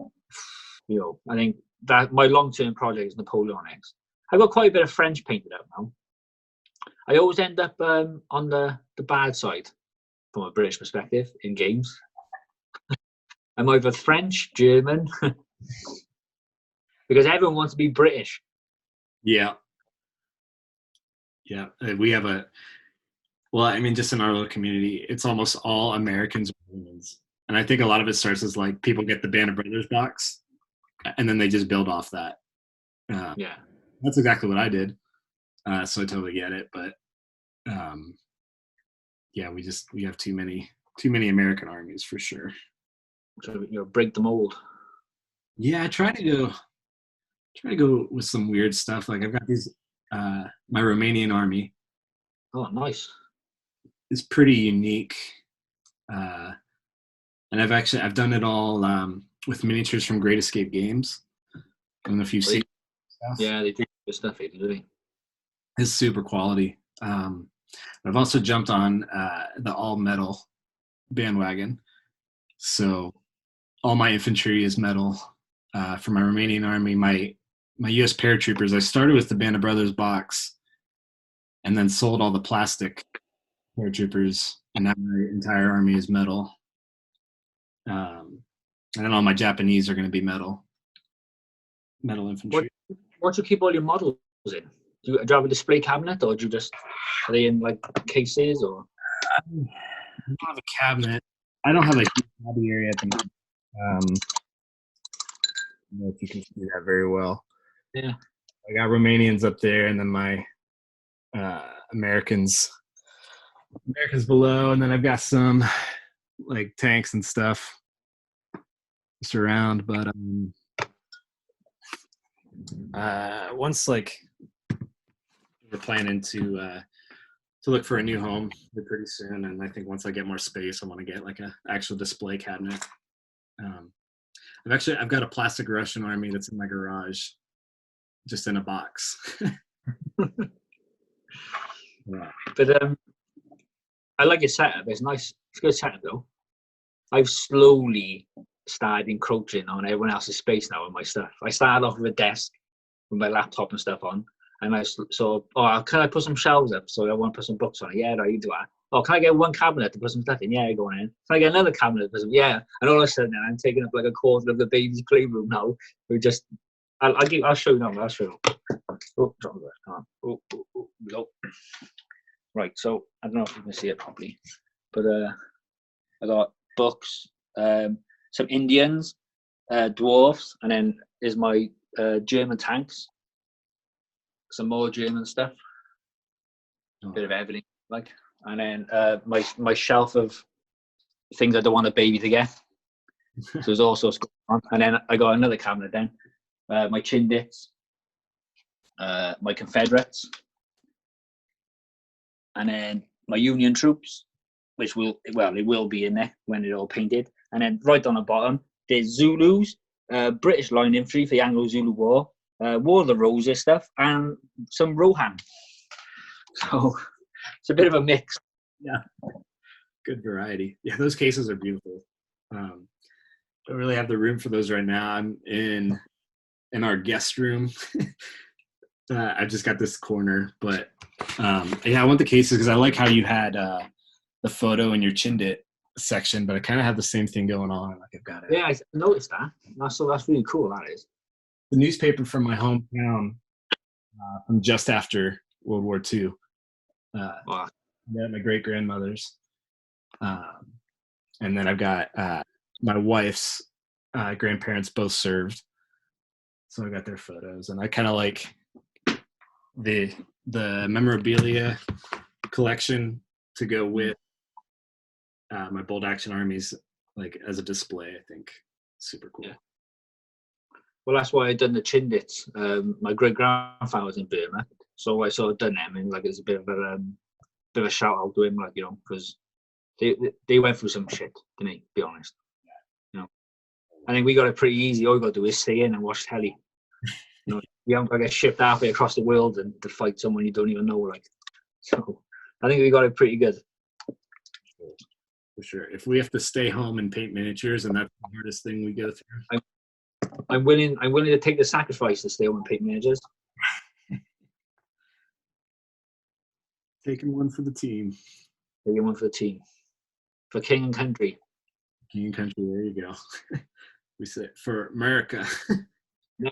I think that my long-term project is Napoleonics. I've got quite a bit of French painted up now. I always end up on the bad side from a British perspective in games. I'm either French, German, because everyone wants to be British. Yeah. Yeah. We have just in our little community, it's almost all Americans. And I think a lot of it starts as like people get the Band of Brothers box and then they just build off that. Yeah. That's exactly what I did. So I totally get it. But yeah, we have too many American armies for sure. So break the mold. Yeah, I try to go with some weird stuff. Like I've got these my Romanian army. Oh, nice. It's pretty unique. And I've done it all with miniatures from Great Escape Games. I don't know if you've seen stuff. Yeah, they do good stuff, really. It's super quality. I've also jumped on the all metal bandwagon. So all my infantry is metal. For my Romanian army, my U.S. paratroopers, I started with the Band of Brothers box and then sold all the plastic paratroopers, and now my entire army is metal. And then all my Japanese are going to be metal infantry. What do you keep all your models in? Do you have a display cabinet, or are they in like cases, or? I don't have a cabinet. I don't have a huge hobby area at the moment. I don't know if you can see that very well. Yeah. I got Romanians up there, and then my Americans below, and then I've got some like tanks and stuff just around. But Once like we're planning to look for a new home pretty soon, and I think once I get more space, I want to get like a actual display cabinet. Um, I've got a plastic Russian army that's in my garage, just in a box. Yeah. But I like your setup. It's nice. It's a good setup though. I've slowly started encroaching on everyone else's space now with my stuff. I started off with a desk with my laptop and stuff on, and can I put some shelves up? So I want to put some books on it. Yeah, right, you do that. Oh, can I get one cabinet to put some stuff in? Yeah, go on in. Can I get another cabinet to put some? Yeah, and all of a sudden I'm taking up like a quarter of the baby's playroom now. I'll show you now. I'll show you. Oh, drop that. No. Right, so I don't know if you can see it properly, but I got books, some Indians, dwarfs, and then is my German tanks, some more German stuff, a bit of everything, like, and then my shelf of things I don't want a baby to get. So there's all sorts going on, and then I got another cabinet then, my Chindits, my Confederates, and then my Union troops, which it will be in there when it's all painted. And then right on the bottom, there's Zulus, British Line Infantry for the Anglo-Zulu War, War of the Roses stuff, and some Rohan. So it's a bit of a mix. Yeah, good variety. Yeah, those cases are beautiful. Don't really have the room for those right now. I'm in our guest room. I just got this corner, but yeah, I want the cases because I like how you had the photo in your Chindit section, but I kind of have the same thing going on. Like I've got it. Yeah, I noticed that. That's really cool. That is the newspaper from my hometown from just after World War II. Wow. Yeah, my great grandmother's, and then I've got my wife's grandparents both served, so I got their photos, and I kind of like the memorabilia collection to go with my Bold Action Armies, like as a display. I think super cool. Yeah. Well, that's why I done the Chindits. My great grandfather was in Burma, so I sort of done them, and like it's a bit of a shout out to him, like, you know, because they went through some shit, didn't they? Be honest. You know, I think we got it pretty easy. All you got to do is stay in and watch telly. You know, you haven't got to get shipped halfway across the world and to fight someone you don't even know. Like, so I think we got it pretty good. For sure. If we have to stay home and paint miniatures, and that's the hardest thing we go through, I'm willing to take the sacrifice to stay home and paint miniatures. Taking one for the team. Taking one for the team. For king and country. King and country. There you go. We say for America. Yeah.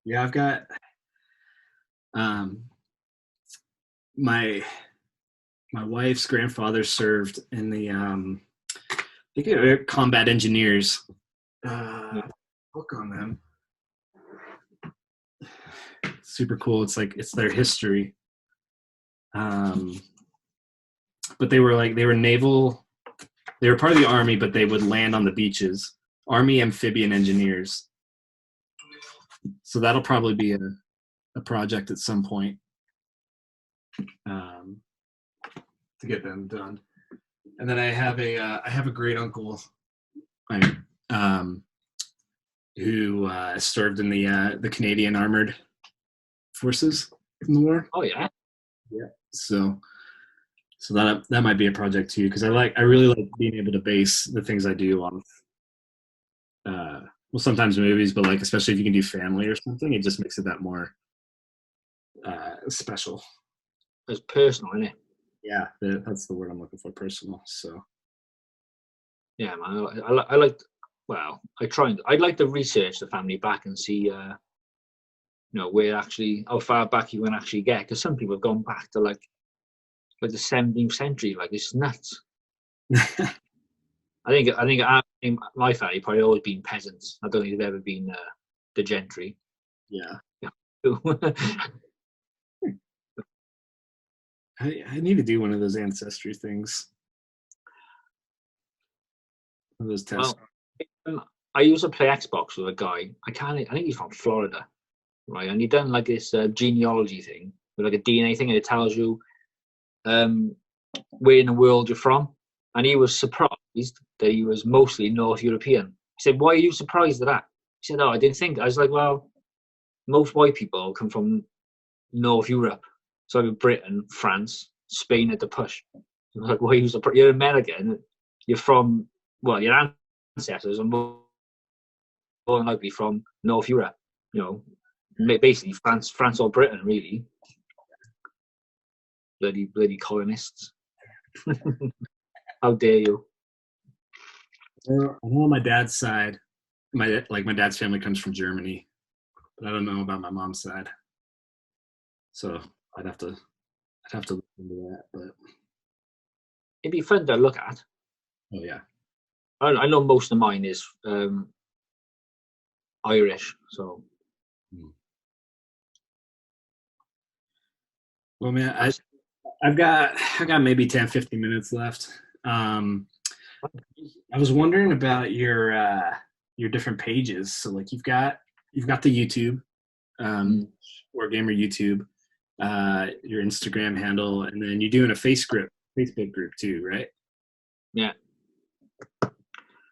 Yeah, I've got my wife's grandfather served in the I think they were combat engineers. Book on them. Super cool. It's their history. But they were naval. They were part of the Army, but they would land on the beaches. Army amphibian engineers. So that'll probably be a project at some point to get them done. And then I have a great uncle who served in the Canadian Armored Forces in the war. Oh yeah. Yeah. So that might be a project too, because I really like being able to base the things I do on well, sometimes movies, but like especially if you can do family or something, it just makes it that more special. It's personal, isn't it? Yeah, that's the word I'm looking for, personal. So yeah, man, I like. Well, I'd like to research the family back and see, you know, where actually how far back you can actually get, because some people have gone back to like the 17th century. Like, it's nuts. I think my family probably always been peasants. I don't think they've ever been the gentry. Yeah. Yeah. I need to do one of those ancestry things. One of those tests. Well, I used to play Xbox with a guy. I think he's from Florida, right? And he done like this genealogy thing with like a DNA thing, and it tells you where in the world you're from. And he was surprised that he was mostly North European. I said, "Why are you surprised at that?" He said, "Oh, I didn't think." I was like, "Well, most white people come from North Europe, so like Britain, France, Spain at the push." I'm like, "Why are you surprised? You're American. You're from your ancestors are more than likely from North Europe. You know, basically France or Britain, really. Bloody colonists. How dare you?" I know on my dad's side, my dad's family comes from Germany, but I don't know about my mom's side. So I'd have to look into that. But It'd be fun to look at. oh yeah, I know most of mine is Irish, so. Well, man, I've got maybe 10, 15 minutes left. I was wondering about your different pages. So like you've got the YouTube, Wargamer YouTube, your Instagram handle, and then you're doing a Facebook group too, right? Yeah.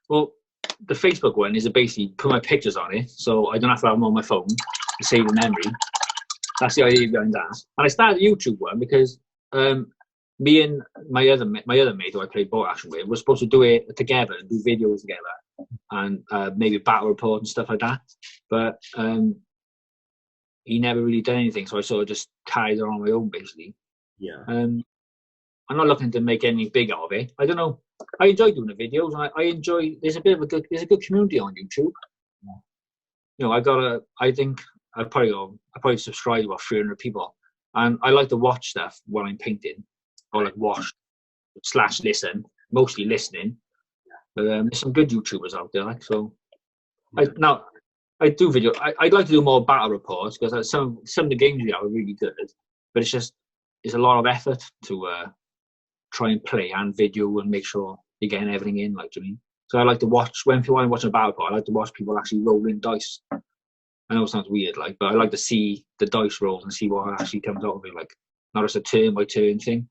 Well, the Facebook one is basically put my pictures on it, so I don't have to have them on my phone to save the memory. That's the idea behind that. And I started the YouTube one because me and my other mate who I played Bolt Action with, were supposed to do it together and do videos together and maybe battle report and stuff like that. But he never really did anything, so I sort of just carried on my own, basically. Yeah. I'm not looking to make anything big out of it. I don't know. I enjoy doing the videos, and I enjoy. There's a good community on YouTube. Yeah. You know, I think I probably subscribe to about 300 people, and I like to watch stuff while I'm painting, or like watch / listen, mostly listening. But there's some good YouTubers out there, like so. I do video. I'd like to do more battle reports because some of the games we have are really good, but it's a lot of effort to try and play and video and make sure you're getting everything in. Like, do you mean? So I like to watch when people are watching a battle report. I like to watch people actually rolling dice. I know it sounds weird, like, but I like to see the dice rolls and see what actually comes out of it, like not just a turn by turn thing.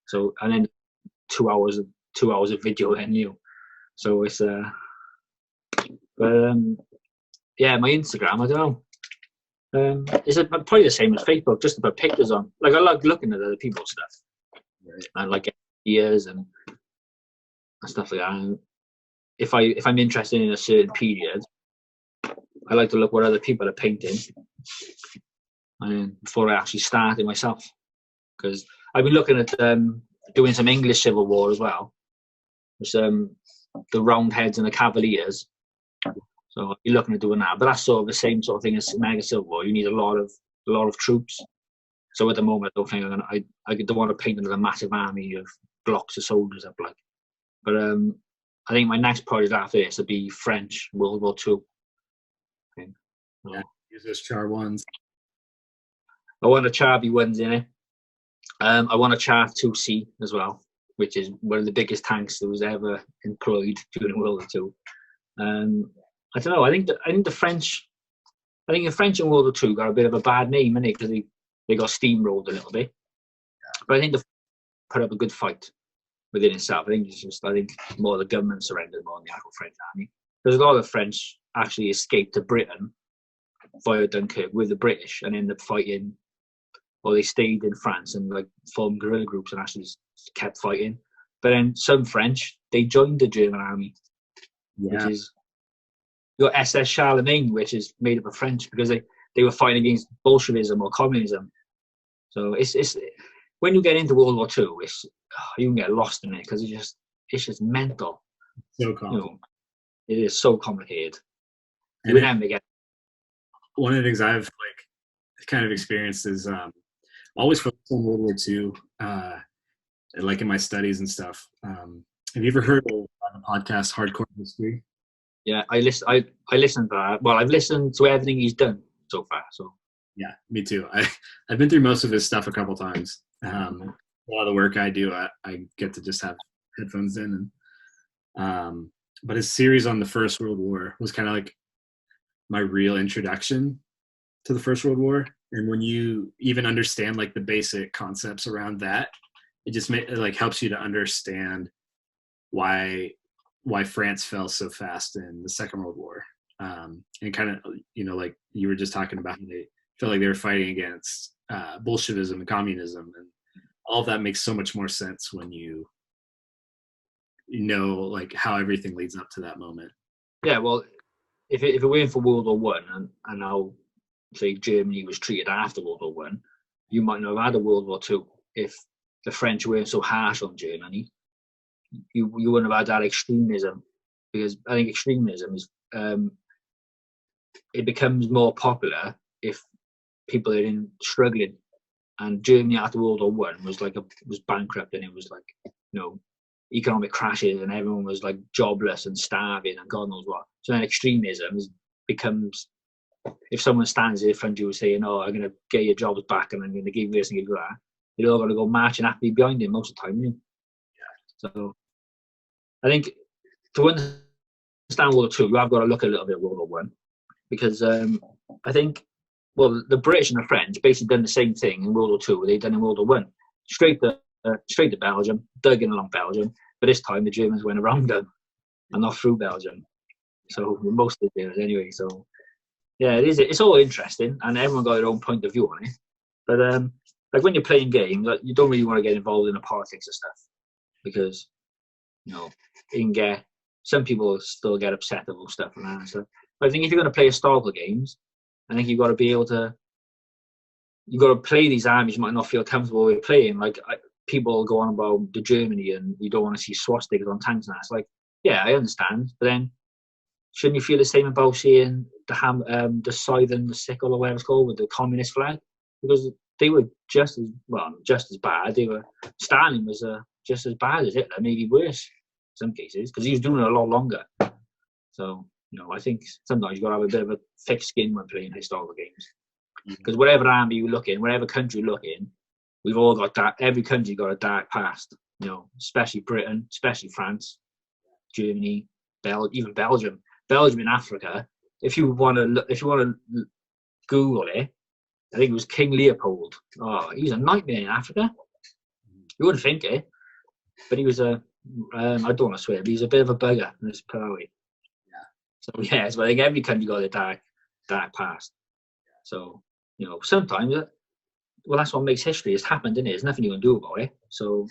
So and then 2 hours of video then you. So it's but yeah, my Instagram, I don't know. It's probably the same as Facebook, just to put pictures on. Like I like looking at other people's stuff, right? And like ideas and stuff like that. And if I'm interested in a certain period, I like to look what other people are painting, and before I actually start it myself, because I've been looking at doing some English Civil War as well. There's the Roundheads and the Cavaliers. So you're looking at doing that, but that's sort of the same sort of thing as Mega Civil War. You need a lot of troops. So at the moment, I don't think I don't want to paint another massive army of blocks of soldiers up like. But I think my next project after this would be French World War II. Yeah, use those char ones. I want a char B1s in it. I want a char 2C as well, which is one of the biggest tanks that was ever employed during World War II. I don't know. I think the French in World War II got a bit of a bad name, innit? Because they got steamrolled a little bit. But I think they put up a good fight within itself. I think more the government surrendered more than the actual French army. Because a lot of the French actually escaped to Britain via Dunkirk with the British and ended up fighting, or they stayed in France and like formed guerrilla groups and actually kept fighting. But then some French, they joined the German army, which is your SS Charlemagne, which is made up of French because they were fighting against Bolshevism or communism. So it's when you get into World War II, you can get lost in it because it's just mental. So complicated. You know, it is so complicated. And one of the things I've kind of experienced is always focused on World War II, like in my studies and stuff. Have you ever heard of the podcast Hardcore History? Yeah, I listened to that. Well, I've listened to everything he's done so far. So yeah, me too. I've been through most of his stuff a couple times. A lot of the work I do, I get to just have headphones in, and but his series on the First World War was kind of like my real introduction to the First World War. And when you even understand like the basic concepts around that, it just it like helps you to understand why France fell so fast in the Second World War. And kind of, like you were just talking about, they felt like they were fighting against Bolshevism and communism, and all of that makes so much more sense when you know like how everything leads up to that moment. Yeah, well, if it weren't for World War One and how, say, Germany was treated after World War One, you might not have had a World War Two if the French weren't so harsh on Germany. You wouldn't have had that extremism, because I think extremism is it becomes more popular if people are struggling. And Germany after World War One was bankrupt, and it was like, economic crashes, and everyone was like jobless and starving and God knows what. So then extremism becomes, if someone stands in front of you saying, "Oh, I'm going to get your jobs back, and I'm going to give you this and give you that," you're all going to go marching happily behind him most of the time. Yeah. So I think to understand World War Two, you have got to look a little bit at World War One, because I think, well, the British and the French basically done the same thing in World War Two what they done in World War One. Straight to Belgium, dug in along Belgium, but this time the Germans went around them and not through Belgium. So most of the Germans anyway. So yeah, it's all interesting, and everyone got their own point of view on it. But like when you're playing games, like, you don't really want to get involved in the politics and stuff, because you can get, some people still get upset about stuff and that. So but I think if you're going to play historical games, I think you've got to be able to, you've got to play these armies you might not feel comfortable with playing. Like people go on about the Germany and you don't want to see swastikas on tanks and that. It's like, yeah, I understand, but then shouldn't you feel the same about seeing the scythe and the sickle or whatever it's called with the communist flag? Because they were just as bad. Stalin was just as bad as Hitler, maybe worse in some cases, because he was doing it a lot longer. So I think sometimes you've got to have a bit of a thick skin when playing historical games, because whatever army you look in, whatever country you look in, we've all got that. Every country got a dark past, especially Britain, especially France, Germany, even Belgium. Belgium in Africa. If you want to Google it, I think it was King Leopold. Oh, he was a nightmare in Africa. You wouldn't think it, but he was I don't want to swear, but he's a bit of a bugger. Let's put it that way. So yeah, so I think every country got a dark past. So sometimes, well, that's what makes history. It's happened, isn't it? There's nothing you can do about it. So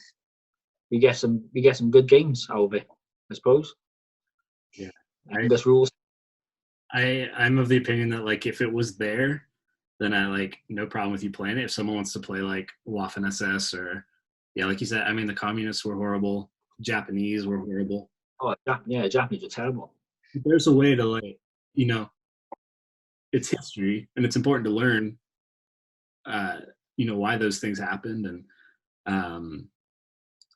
we get some good games out of it, I suppose. Yeah, Best rules. I'm of the opinion that like if it was there, then I like no problem with you playing it. If someone wants to play like Waffen SS or like you said, I mean the communists were horrible, Japanese were horrible. Oh yeah, Japanese are terrible. There's a way to like it's history and it's important to learn why those things happened and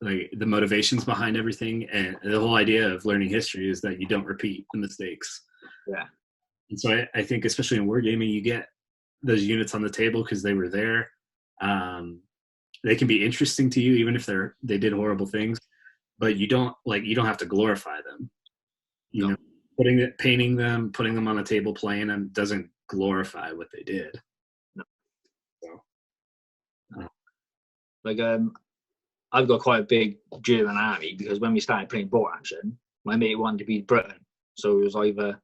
like the motivations behind everything, and the whole idea of learning history is that you don't repeat the mistakes. Yeah. And so I think especially in wargaming, you get those units on the table because they were there. They can be interesting to you even if they did horrible things, but you don't have to glorify them. You know, painting them, putting them on the table, playing them doesn't glorify what they did. No. So, like I've got quite a big German army, because when we started playing boat action, my mate wanted to beat Britain, so it was either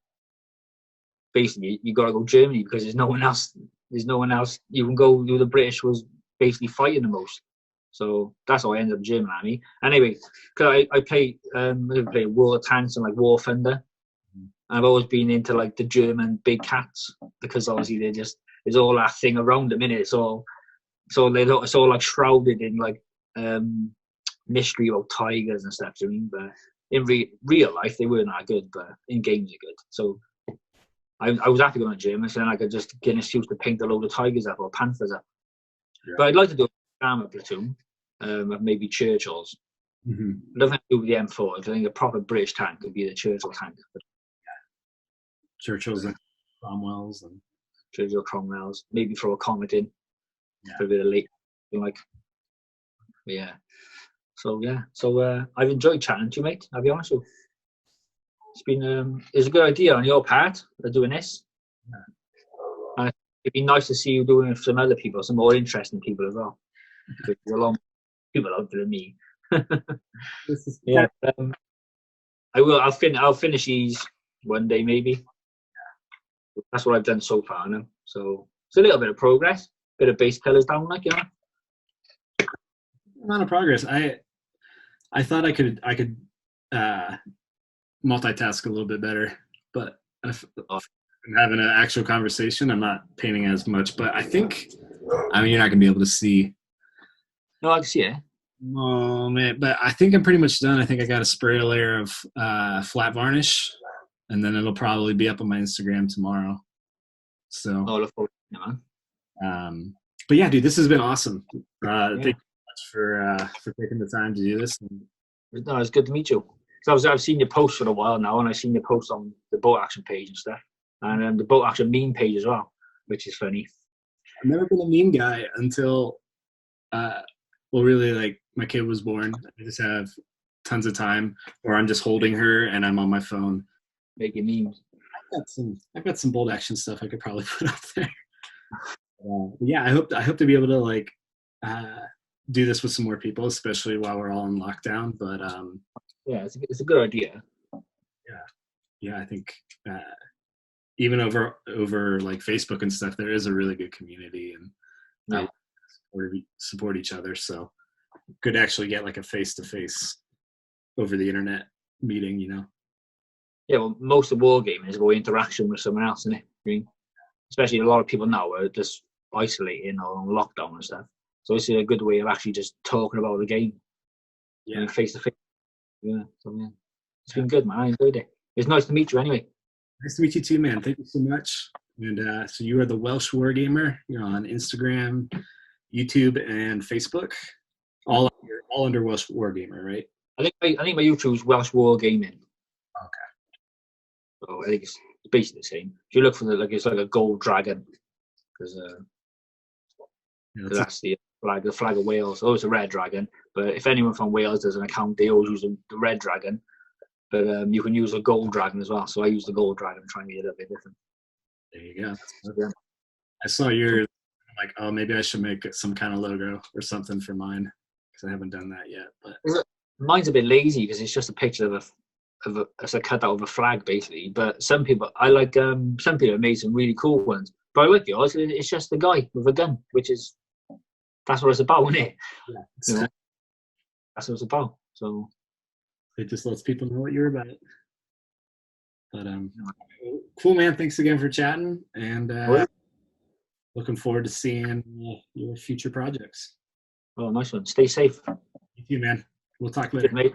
basically you got to go Germany because there's no one else you can go. The British was basically fighting the most, so that's how I ended up German army. Anyway, because I play War of Tanks and like War Thunder. I've always been into like the German big cats, because obviously there's all that thing around them, innit? It's all like shrouded in like mystery about tigers and stuff. Do you mean? But in real life they weren't that good, but in games they're good. So I was happy going to German, so then I could just get an excuse to paint a load of tigers up or panthers up. Yeah. But I'd like to do a armour platoon of maybe Churchills. Mm-hmm. Nothing to do with the M4. I think a proper British tank would be the Churchill tank. Churchills and Cromwells and Churchill Cromwells. Maybe throw a Comet in for a bit of late, like. Yeah. So yeah. So I've enjoyed chatting to you, mate. I'll be honest with you. it's a good idea on your part of doing this. And it'd be nice to see you doing it with some other people, some more interesting people as well. There's a lot more people out there than me. Yeah, I'll finish these one day maybe. That's what I've done so far now. So it's a little bit of progress, bit of base colors down, like, you know. Amount of progress. I thought I could multitask a little bit better, but if I'm having an actual conversation, I'm not painting as much. But I think, I mean, you're not gonna be able to see. No, I can see it. Oh man, but I think I'm pretty much done. I think I got to spray a layer of flat varnish, and then it'll probably be up on my Instagram tomorrow. So, look forward to it, man. But yeah, dude, this has been awesome. Thank you so much for taking the time to do this. No, it's good to meet you. So I've seen your posts for a while now, and I've seen your posts on the Boat Action page and stuff, and the Boat Action meme page as well, which is funny. I've never been a meme guy until, really, like, my kid was born. I just have tons of time, or I'm just holding her and I'm on my phone making memes. I've got some Bold Action stuff I could probably put up there. Yeah, I hope to be able to, like, do this with some more people, especially while we're all in lockdown. But yeah, it's a good idea. Yeah, I think even over like Facebook and stuff, there is a really good community, and support each other. So could actually get like a face-to-face over the internet meeting, you know. Yeah, well, most of wargaming is about interaction with someone else, isn't it? I mean, especially a lot of people now are just isolating or on lockdown and stuff. So it's a good way of actually just talking about the game. Yeah, face to face. Yeah, so yeah, it's been good, man. I enjoyed it. It's nice to meet you, anyway. Nice to meet you too, man. Thank you so much. And so you are the Welsh Wargamer. You're on Instagram, YouTube, and Facebook. All under Welsh Wargamer, right? I think my YouTube is Welsh Wargaming. Okay. So I think it's basically the same. If you look for it's like a gold dragon, because that's the flag of Wales. Oh, it's a red dragon. But if anyone from Wales does an account, they always use the red dragon. But you can use a gold dragon as well. So I use the gold dragon, trying to be a little bit different. There you go. Yeah. I saw yours. I'm like, oh, maybe I should make some kind of logo or something for mine, because I haven't done that yet. But mine's a bit lazy because it's just a picture of a cutout of a flag, basically. But some people have made some really cool ones. But I like yours. It's just the guy with a gun, that's what it's about, isn't it? Yeah, that's what it's about. So it just lets people know what you're about. But cool, man. Thanks again for chatting, and looking forward to seeing your future projects. Oh, nice one. Stay safe. You too, man. We'll talk later. Good, mate.